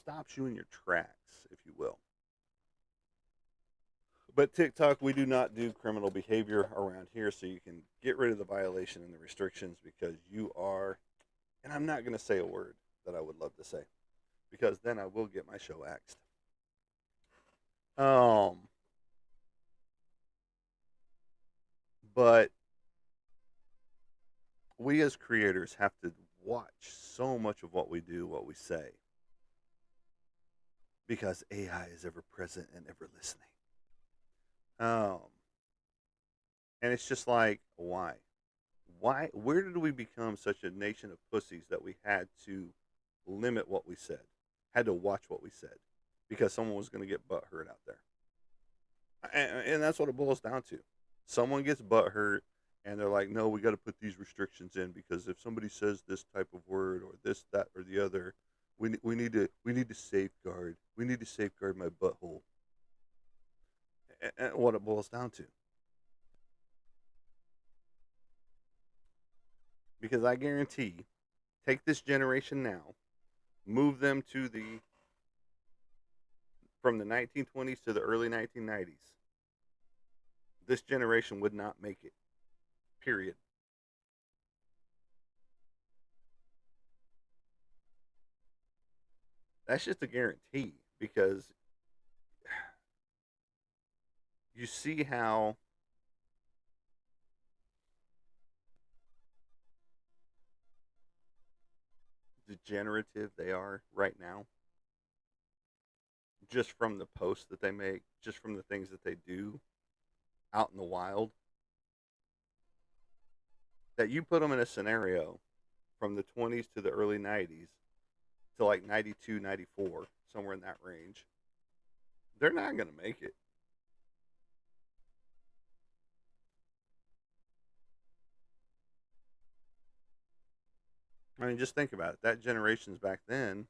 stops you in your tracks, if you will. But TikTok, we do not do criminal behavior around here, so you can get rid of the violation and the restrictions because you are, and I'm not going to say a word that I would love to say because then I will get my show axed. Um, but we as creators have to watch so much of what we do, what we say, because AI is ever present and ever listening. Um, and it's just like, why? Why? Where did we become such a nation of pussies that we had to limit what we said, had to watch what we said, because someone was going to get butt hurt out there, and that's what it boils down to. Someone gets butt hurt, and they're like, "No, we got to put these restrictions in because if somebody says this type of word or this, that, or the other, we need to safeguard. We need to safeguard my butthole." And what it boils down to, because I guarantee, take this generation now, move them to the from the 1920s to the early 1990s, this generation would not make it. Period. That's just a guarantee because you see how degenerative they are right now, just from the posts that they make, just from the things that they do out in the wild. That you put them in a scenario from the 20s to the early 90s to like 92, 94, somewhere in that range, they're not going to make it. I mean, just think about it. That generations back then,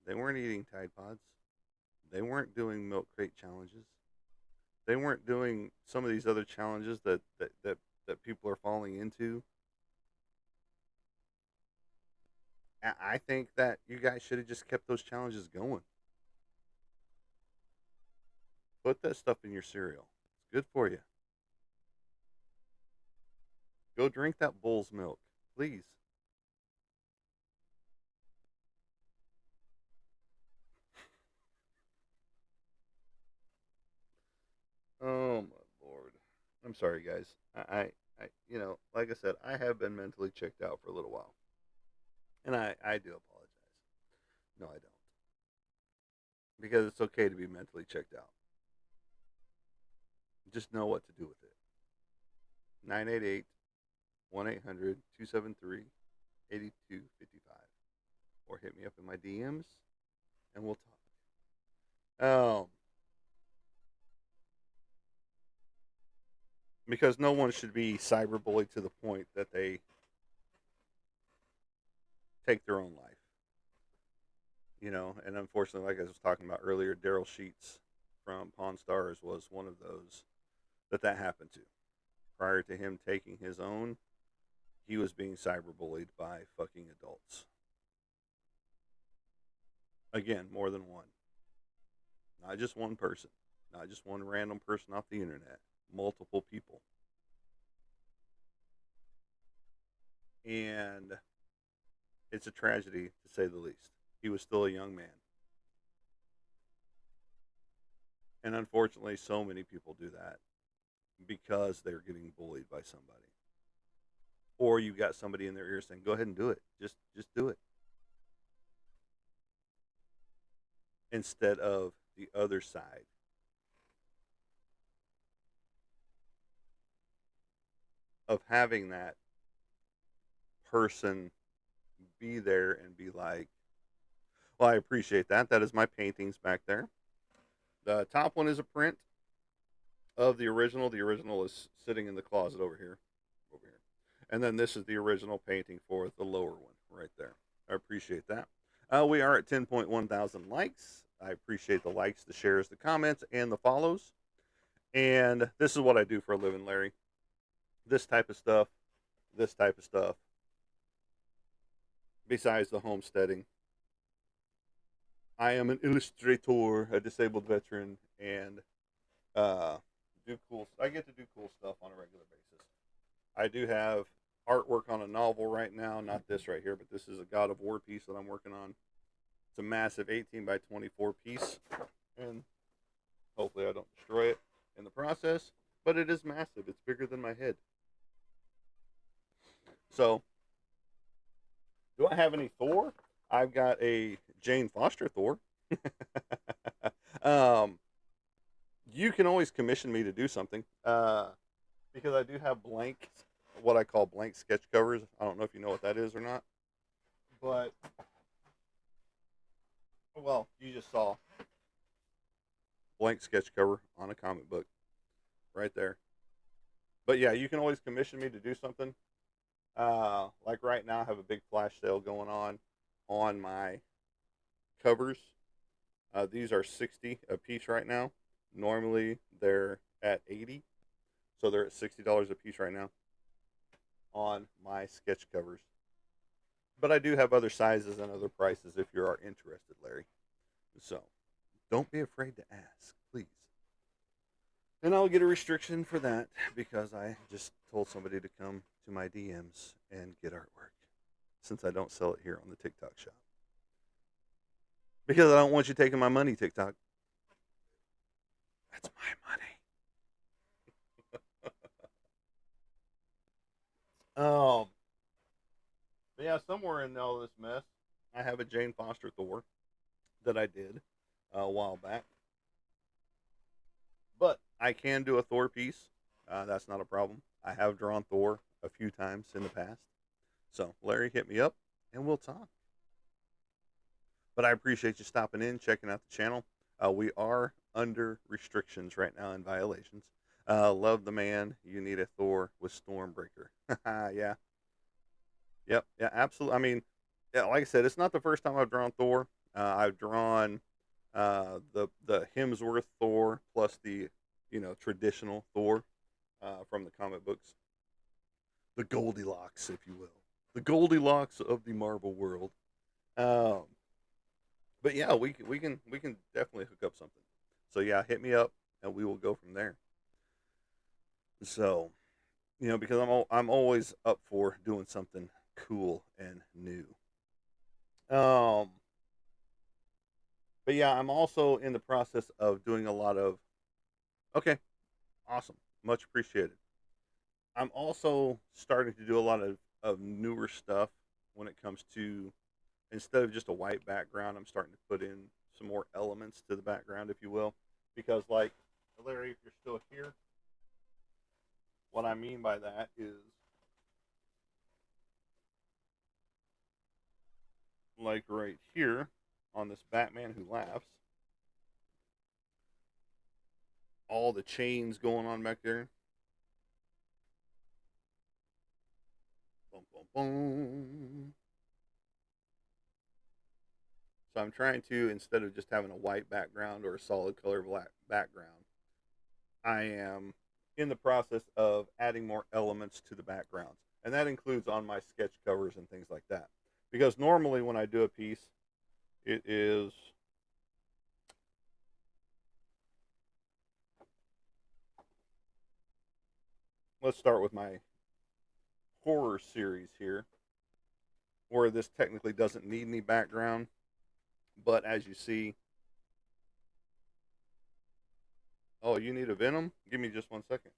they weren't eating Tide Pods. They weren't doing milk crate challenges. They weren't doing some of these other challenges that people are falling into. I think that you guys should have just kept those challenges going. Put that stuff in your cereal. It's good for you. Go drink that bull's milk, please. Oh my lord. I'm sorry, guys. Like I said, I have been mentally checked out for a little while, and I do apologize. No, I don't, because it's okay to be mentally checked out. Just know what to do with it. 988 1-800 273 8255, or hit me up in my DMs and we'll talk. Because no one should be cyberbullied to the point that they take their own life. And unfortunately, like I was talking about earlier, Daryl Sheets from Pawn Stars was one of those that happened to. Prior to him taking his own, he was being cyberbullied by fucking adults. Again, more than one. Not just one person. Not just one random person off the internet. Multiple people. And it's a tragedy to say the least. He was still a young man. And unfortunately, so many people do that because they're getting bullied by somebody. Or you got somebody in their ear saying, "Go ahead and do it. Just do it." Instead of the other side of having that person be there and be like, "Well, I appreciate that. That is my paintings back there." The top one is a print of the original. The original is sitting in the closet over here. And then this is the original painting for the lower one right there. I appreciate that. We are at 10.1 thousand likes. I appreciate the likes, the shares, the comments, and the follows. And this is what I do for a living, Larry. This type of stuff, this type of stuff, besides the homesteading. I am an illustrator, a disabled veteran, and do cool. I get to do cool stuff on a regular basis. I do have artwork on a novel right now, not this right here, but this is a God of War piece that I'm working on. It's a massive 18 by 24 piece, and hopefully I don't destroy it in the process. But it is massive. It's bigger than my head. So, do I have any Thor? I've got a Jane Foster Thor. um, you can always commission me to do something because I do have blank, what I call blank sketch covers. I don't know if you know what that is or not, but well, you just saw blank sketch cover on a comic book right there. But yeah, you can always commission me to do something. Like right now, I have a big flash sale going on my covers. These are 60 a piece right now. Normally they're at 80, so they're at $60 a piece right now on my sketch covers. But I do have other sizes and other prices if you are interested, Larry. So don't be afraid to ask, please. And I'll get a restriction for that because I just told somebody to come to my DMs and get artwork since I don't sell it here on the TikTok shop. Because I don't want you taking my money, TikTok. That's my money. But yeah, somewhere in all this mess, I have a Jane Foster Thor that I did a while back. But I can do a Thor piece. That's not a problem. I have drawn Thor a few times in the past. So, Larry, hit me up and we'll talk. But I appreciate you stopping in, checking out the channel. We are under restrictions right now and violations. Love the man. You need a Thor with Stormbreaker. Yeah. Yep. Yeah, absolutely. I mean, yeah, like I said, it's not the first time I've drawn Thor. I've drawn the Hemsworth Thor plus the traditional Thor from the comic books, the Goldilocks, if you will, the Goldilocks of the Marvel world. Um, but yeah, we can definitely hook up something. So yeah, hit me up and we will go from there. So because I'm always up for doing something cool and new. Um, but yeah, I'm also in the process of doing a lot of. Okay, awesome, much appreciated. I'm also starting to do a lot of newer stuff when it comes to, instead of just a white background, I'm starting to put in some more elements to the background, if you will. Because, like, Larry, if you're still here, what I mean by that is, like, right here on this Batman Who Laughs, all the chains going on back there. Boom, boom, boom. So I'm trying to, instead of just having a white background or a solid color black background, I am in the process of adding more elements to the backgrounds. And that includes on my sketch covers and things like that. Because normally when I do a piece, it is, let's start with my horror series here, where this technically doesn't need any background. But as you see, oh, you need a Venom? Give me just 1 second.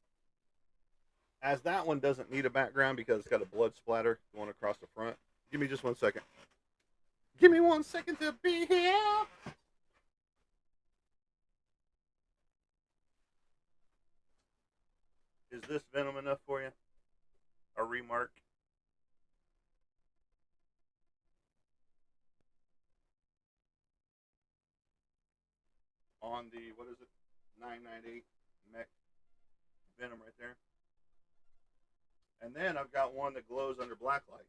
As that one doesn't need a background because it's got a blood splatter going across the front. Give me just 1 second. Give me 1 second to be here. Is this Venom enough for you? A remark? On the, what is it, 998 mech Venom right there. And then I've got one that glows under black light.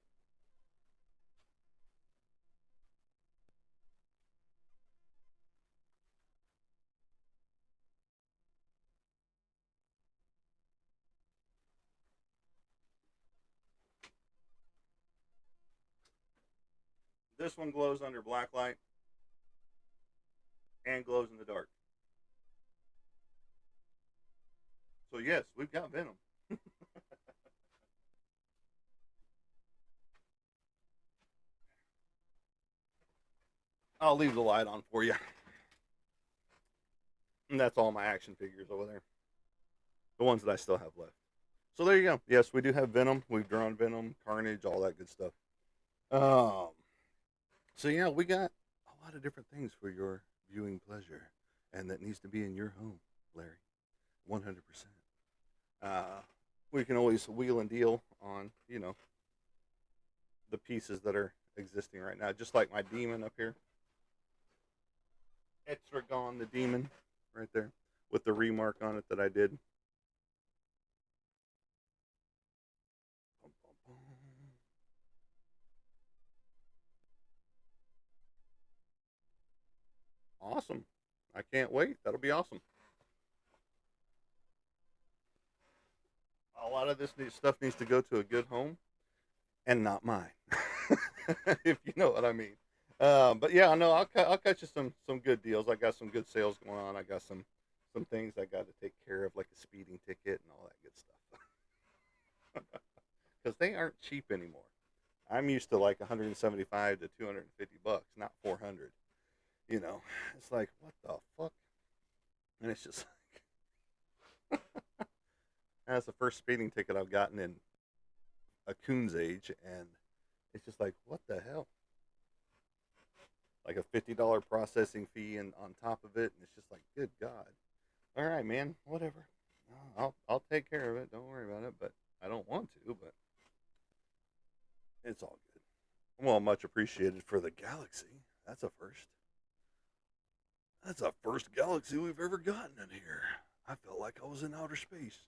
This one glows under black light and glows in the dark. So yes, we've got Venom. I'll leave the light on for you. And that's all my action figures over there. The ones that I still have left. So there you go. Yes, we do have Venom. We've drawn Venom, Carnage, all that good stuff. Um, so yeah, we got a lot of different things for your viewing pleasure, and that needs to be in your home, Larry. 100%. Uh, we can always wheel and deal on, the pieces that are existing right now. Just like my demon up here, Etrigon the demon, right there, with the remark on it that I did. Awesome. I can't wait. That'll be awesome. A lot of this stuff needs to go to a good home and not mine, if you know what I mean. But yeah, no, I'll cut you some good deals. I got some good sales going on. I got some things I got to take care of, like a speeding ticket and all that good stuff, because they aren't cheap anymore. I'm used to like 175 to 250 bucks, not 400. It's like what the fuck, and it's just that's the first speeding ticket I've gotten in a coon's age, and it's just like what the hell, like a $50 processing fee and on top of it, and it's just like good god. All right, man, whatever. I'll take care of it. Don't worry about it. But I don't want to. But it's all good. Well, much appreciated for the galaxy. That's a first. That's a first galaxy we've ever gotten in here. I felt like I was in outer space,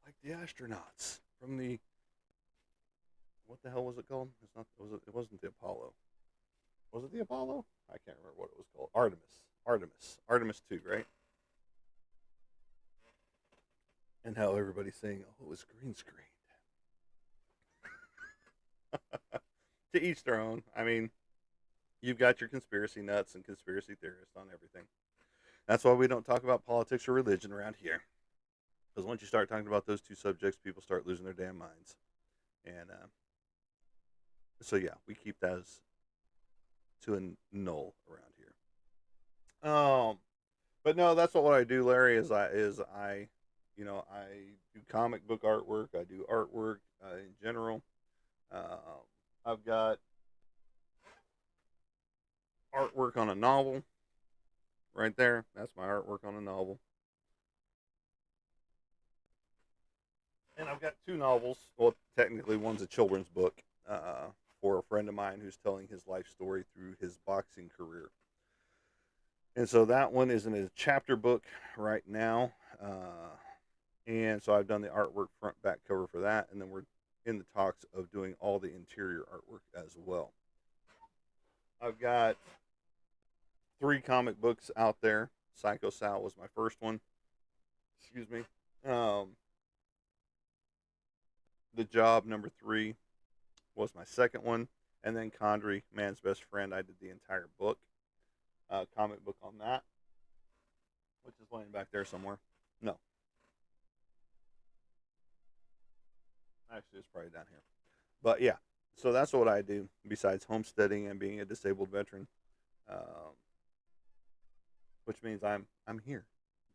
like the astronauts from the what the hell was it called? It's not. It wasn't the Apollo. Was it the Apollo? I can't remember what it was called. Artemis. Artemis 2, right? And how everybody's saying, "Oh, it was green screened." To each their own. I mean, you've got your conspiracy nuts and conspiracy theorists on everything. That's why we don't talk about politics or religion around here. Because once you start talking about those two subjects, people start losing their damn minds. And so, yeah, we keep that as to a null around here. But no, that's what I do, Larry. I do comic book artwork. I do artwork in general. Um, I've got artwork on a novel right there. That's my artwork on a novel. And I've got two novels. Well, technically, one's a children's book for a friend of mine who's telling his life story through his boxing career. And so that one is in a chapter book right now. And so I've done the artwork front, back, cover for that. And then we're in the talks of doing all the interior artwork as well. I've got three comic books out there. Psycho Sal was my first one. Excuse me. Um, the Job number 3 was my second one, and then Condry, Man's Best Friend. I did the entire book, comic book on that, which is laying back there somewhere. No, actually, it's probably down here. But yeah, so that's what I do besides homesteading and being a disabled veteran, um, which means I'm here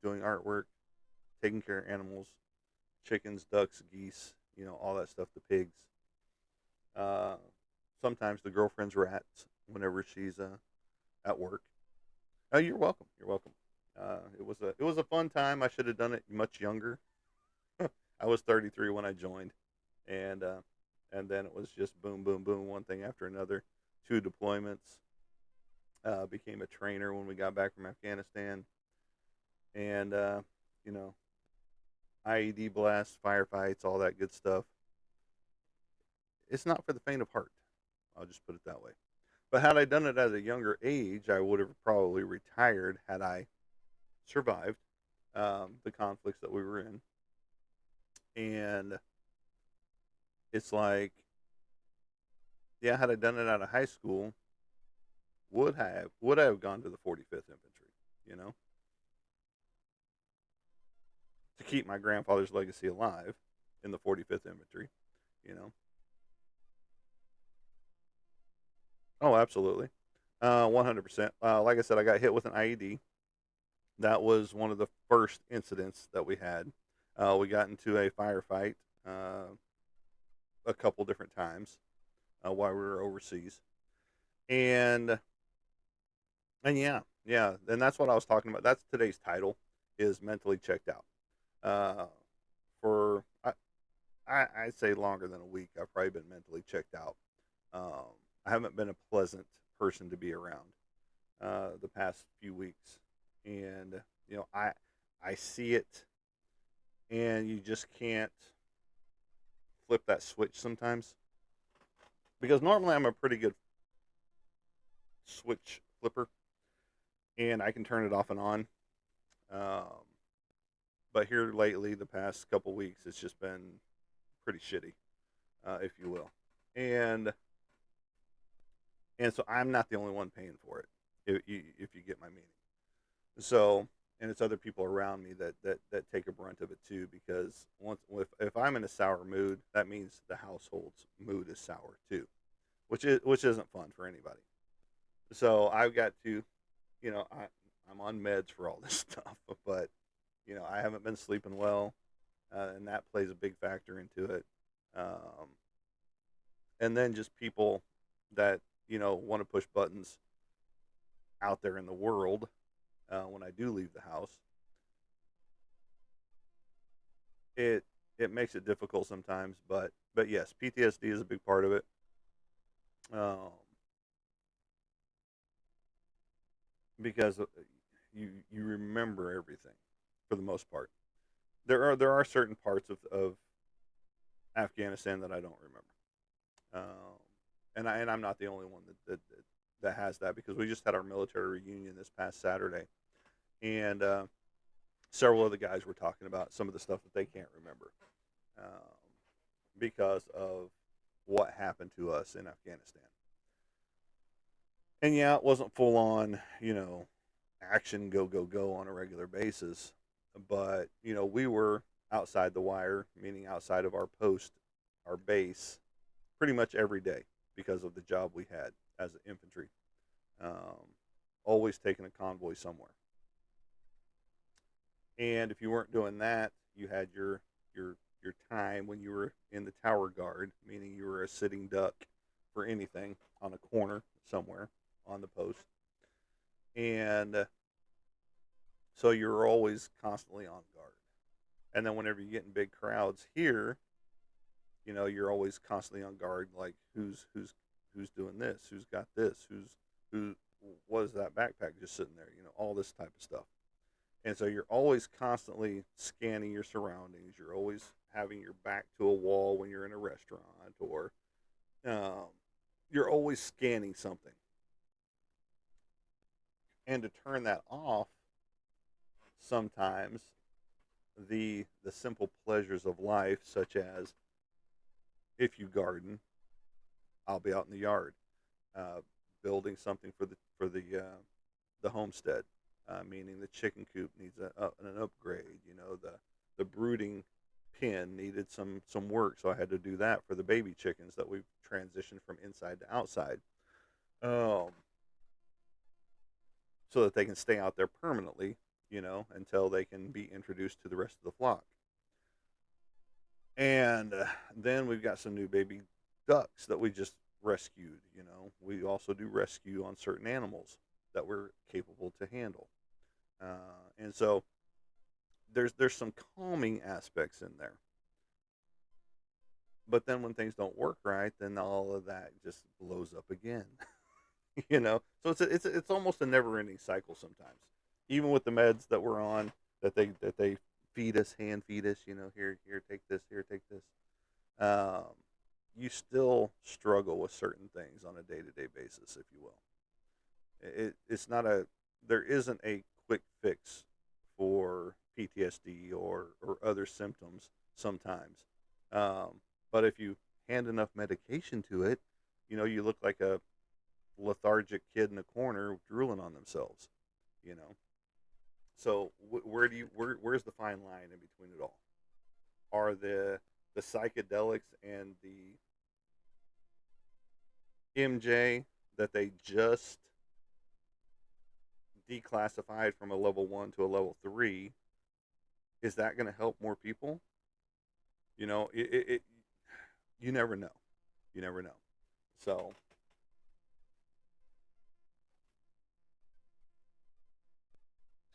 doing artwork, taking care of animals, chickens, ducks, geese, all that stuff, the pigs. Uh, Sometimes the girlfriend's rats whenever she's at work. Oh, you're welcome. You're welcome. It was a fun time. I should have done it much younger. I was 33 when I joined, and then it was just boom, boom, boom, one thing after another. Two deployments. Became a trainer when we got back from Afghanistan, and you know, IED blasts, firefights, all that good stuff. It's not for the faint of heart. I'll just put it that way. But had I done it at a younger age, I would have probably retired had I survived the conflicts that we were in. And it's like Yeah, had I done it out of high school, would I have gone to the 45th Infantry, you know, to keep my grandfather's legacy alive in the 45th Infantry, you know. Oh, absolutely. 100%. Like I said, I got hit with an IED. That was one of the first incidents that we had. We got into a firefight uh, a couple different times while we were overseas, and yeah, and that's what I was talking about. That's today's title is mentally checked out. Uh, for I'd say longer than a week. I've probably been mentally checked out. Um, I haven't been a pleasant person to be around the past few weeks, and you know I see it, and you just can't flip that switch sometimes because normally I'm a pretty good switch flipper, and I can turn it off and on. Um, but here lately, the past couple weeks, it's just been pretty shitty, if you will, and so I'm not the only one paying for it, if you get my meaning. So, and it's other people around me that take a brunt of it too, because if I'm in a sour mood, that means the household's mood is sour too, which isn't fun for anybody. So I've got to, you know, I'm on meds for all this stuff, but you know I haven't been sleeping well, and that plays a big factor into it. Um, and then just people that want to push buttons out there in the world when I do leave the house, it makes it difficult sometimes. But yes, PTSD is a big part of it. Um, because you remember everything for the most part. There are certain parts of Afghanistan that I don't remember. And I'm not the only one that has that, because we just had our military reunion this past Saturday, and several of the guys were talking about some of the stuff that they can't remember um, because of what happened to us in Afghanistan. And yeah, it wasn't full on, action go go go on a regular basis, but we were outside the wire, meaning outside of our post, our base, pretty much every day because of the job we had as infantry. Um, Always taking a convoy somewhere. And if you weren't doing that, you had your time when you were in the tower guard, meaning you were a sitting duck for anything on a corner somewhere on the post. And so you're always constantly on guard. And then whenever you get in big crowds here, you're always constantly on guard, like who's doing this, who's got this, who what is that backpack just sitting there, all this type of stuff. And so you're always constantly scanning your surroundings. You're always having your back to a wall when you're in a restaurant, or um, you're always scanning something. And to turn that off, sometimes the simple pleasures of life, such as if you garden, I'll be out in the yard uh, building something for the homestead, meaning the chicken coop needs an upgrade. The brooding pen needed some work, so I had to do that for the baby chickens that we've transitioned from inside to outside, um, so that they can stay out there permanently, until they can be introduced to the rest of the flock. And then we've got some new baby ducks that we just rescued. We also do rescue on certain animals that we're capable to handle. And so there's some calming aspects in there. But then when things don't work right, then all of that just blows up again. So it's almost a never ending cycle sometimes. Even with the meds that we're on, that they feed us, hand feed us. Here take this, here take this. Um, you still struggle with certain things on a day to day basis, if you will. It's not a There isn't a quick fix for PTSD or other symptoms sometimes. Um, but if you hand enough medication to it, You look like a lethargic kid in the corner drooling on themselves. You know, so where do you where's the fine line in between it all? Are the psychedelics and the MJ that they just declassified from a level 1 to a level 3, is that going to help more people? It you never know. You never know. So,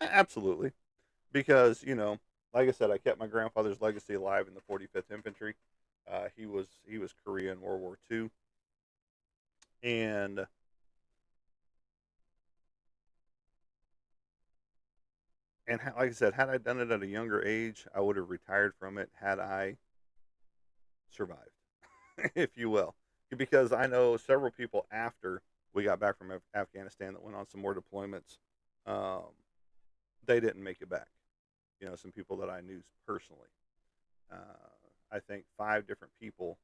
absolutely. Because, like I said, I kept my grandfather's legacy alive in the 45th Infantry. He was Korea in World War II, and like I said, had I done it at a younger age, I would have retired from it had I survived, if you will. Because I know several people after we got back from Afghanistan that went on some more deployments. Um, they didn't make it back. Some people that I knew personally. Uh, I think 5 different people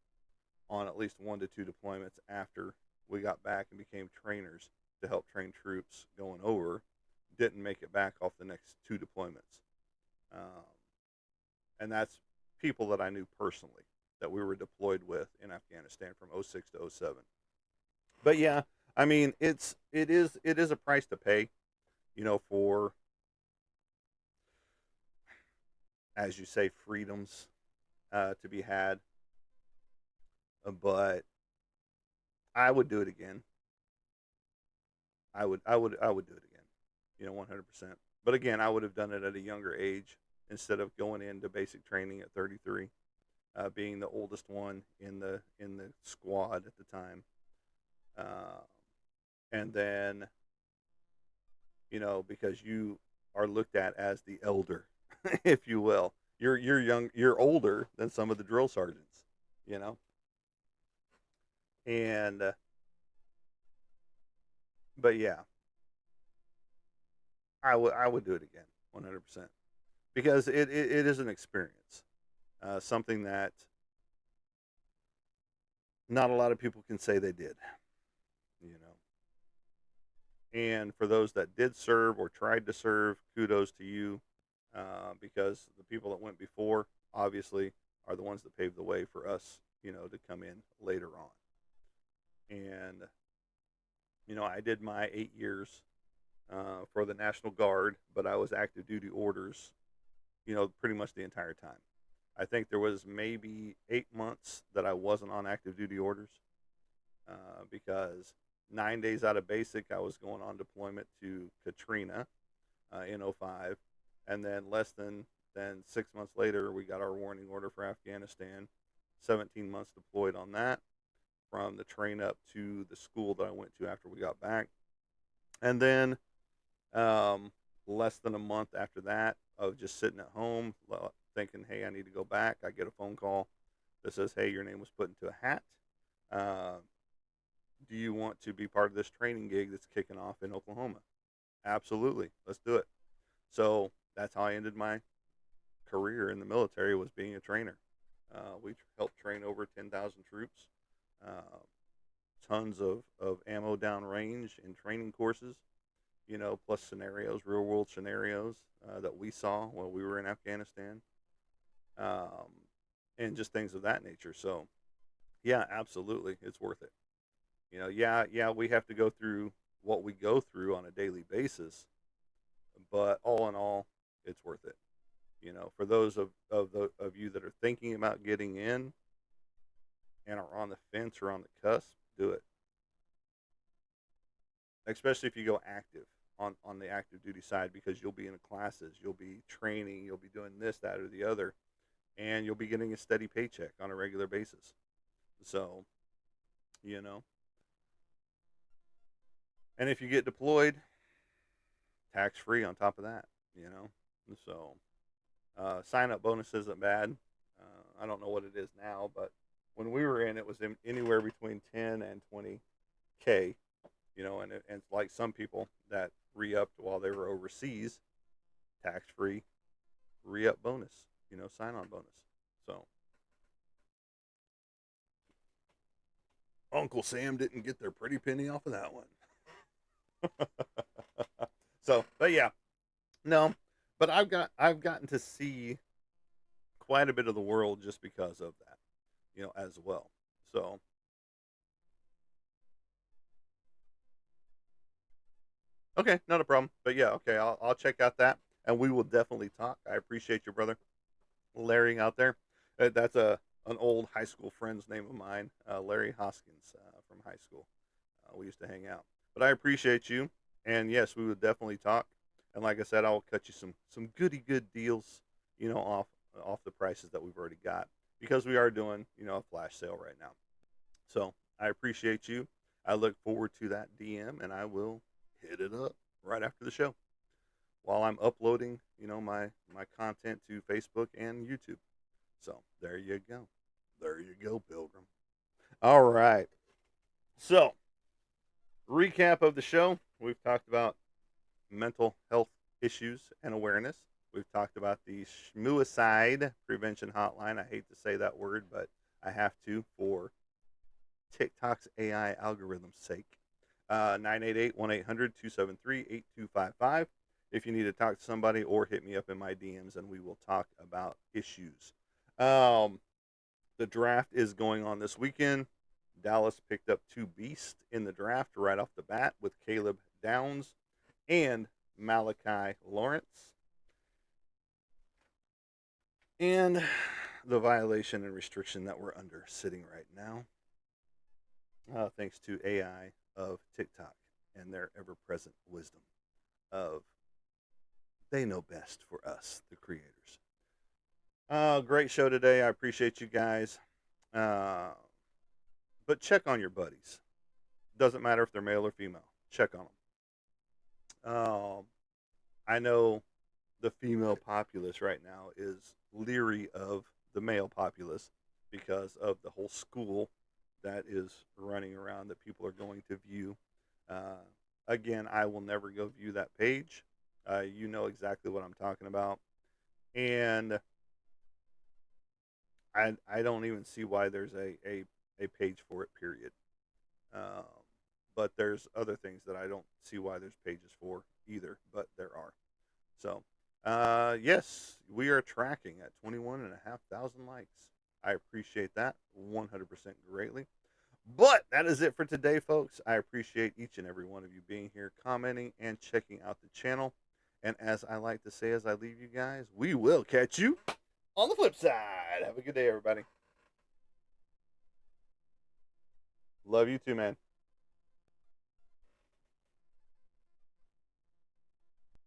on at least 1 to 2 deployments after we got back and became trainers to help train troops going over didn't make it back off the next 2 deployments. Um, and that's people that I knew personally that we were deployed with in Afghanistan from '06 to '07. But yeah, I mean, it is a price to pay, for, as you say, freedoms to be had. But I would do it again. I would do it again. 100%. But again, I would have done it at a younger age instead of going into basic training at 33, being the oldest one in the squad at the time. Uh, and then, because you are looked at as the elder, if you will. You're young. You're older than some of the drill sergeants. You know, and but yeah, I would do it again, 100%, because it is an experience, something that not a lot of people can say they did. You know, and for those that did serve or tried to serve, kudos to you, because the people that went before obviously are the ones that paved the way for us, to come in later on. And I did my 8 years for the National Guard, but I was active duty orders, pretty much the entire time. I think there was maybe 8 months that I wasn't on active duty orders, because 9 days out of basic, I was going on deployment to Katrina in '05. And then less than 6 months later, we got our warning order for Afghanistan. 17 months deployed on that, from the train up to the school that I went to after we got back. And then um, less than a month after that, of just sitting at home thinking, hey, I need to go back, I get a phone call that says, hey, your name was put into a hat. Uh, do you want to be part of this training gig that's kicking off in Oklahoma? Absolutely. Let's do it. So that's how I ended my career in the military, was being a trainer. We helped train over 10,000 troops, uh, tons of ammo down range and training courses, plus scenarios, real world scenarios that we saw while we were in Afghanistan, um, and just things of that nature. So, yeah, absolutely, it's worth it. Yeah, we have to go through what we go through on a daily basis, but all in all, it's worth it. For those of you that are thinking about getting in and are on the fence or on the cusp, do it. Especially if you go active on the active duty side, because you'll be in classes, you'll be training, you'll be doing this, that, or the other, and you'll be getting a steady paycheck on a regular basis. So, you know, and if you get deployed, tax free on top of that, you know. So, sign up bonus isn't bad. I don't know what it is now, but when we were in, it was anywhere between 10 and 20K, and like some people that re-upped while they were overseas, tax free re-up bonus, sign on bonus. So, Uncle Sam didn't get their pretty penny off of that one. So, but yeah, no, but I've gotten to see quite a bit of the world just because of that, as well. So, okay, not a problem. But yeah, okay, I'll check out that, and we will definitely talk. I appreciate your brother Larry out there. That's an old high school friend's name of mine, Larry Hoskins from high school. We used to hang out. But I appreciate you, and yes, we would definitely talk. And like I said, I'll cut you some goody good deals, off the prices that we've already got because we are doing a flash sale right now. So I appreciate you. I look forward to that DM, and I will hit it up right after the show while I'm uploading, my content to Facebook and YouTube. So there you go. There you go, Pilgrim. All right. So recap of the show. We've talked about mental health issues and awareness. We've talked about the Schmuicide Prevention Hotline. I hate to say that word, but I have to for TikTok's AI algorithm's sake. 988 1800 273 8255 if you need to talk to somebody or hit me up in my DMs and we will talk about issues. Um, the draft is going on this weekend. Dallas picked up two beasts in the draft right off the bat with Caleb Downs and Malachi Lawrence. And the violation and restriction that we're under sitting right now, thanks to AI of TikTok and their ever present wisdom of they know best for us, the creators. Great show today. I appreciate you guys. Uh, but check on your buddies. Doesn't matter if they're male or female. Check on them. I know the female populace right now is leery of the male populace because of the whole school that is running around that people are going to view. Again, I will never go view that page. You know exactly what I'm talking about. And I don't even see why there's a page for it, period. Um, but there's other things that I don't see why there's pages for either, but there are. So, yes, we are tracking at 21,500 likes. I appreciate that 100% greatly. But that is it for today, folks. I appreciate each and every one of you being here, commenting, and checking out the channel. And as I like to say as I leave you guys, we will catch you on the flip side. Have a good day, everybody. Love you too, man.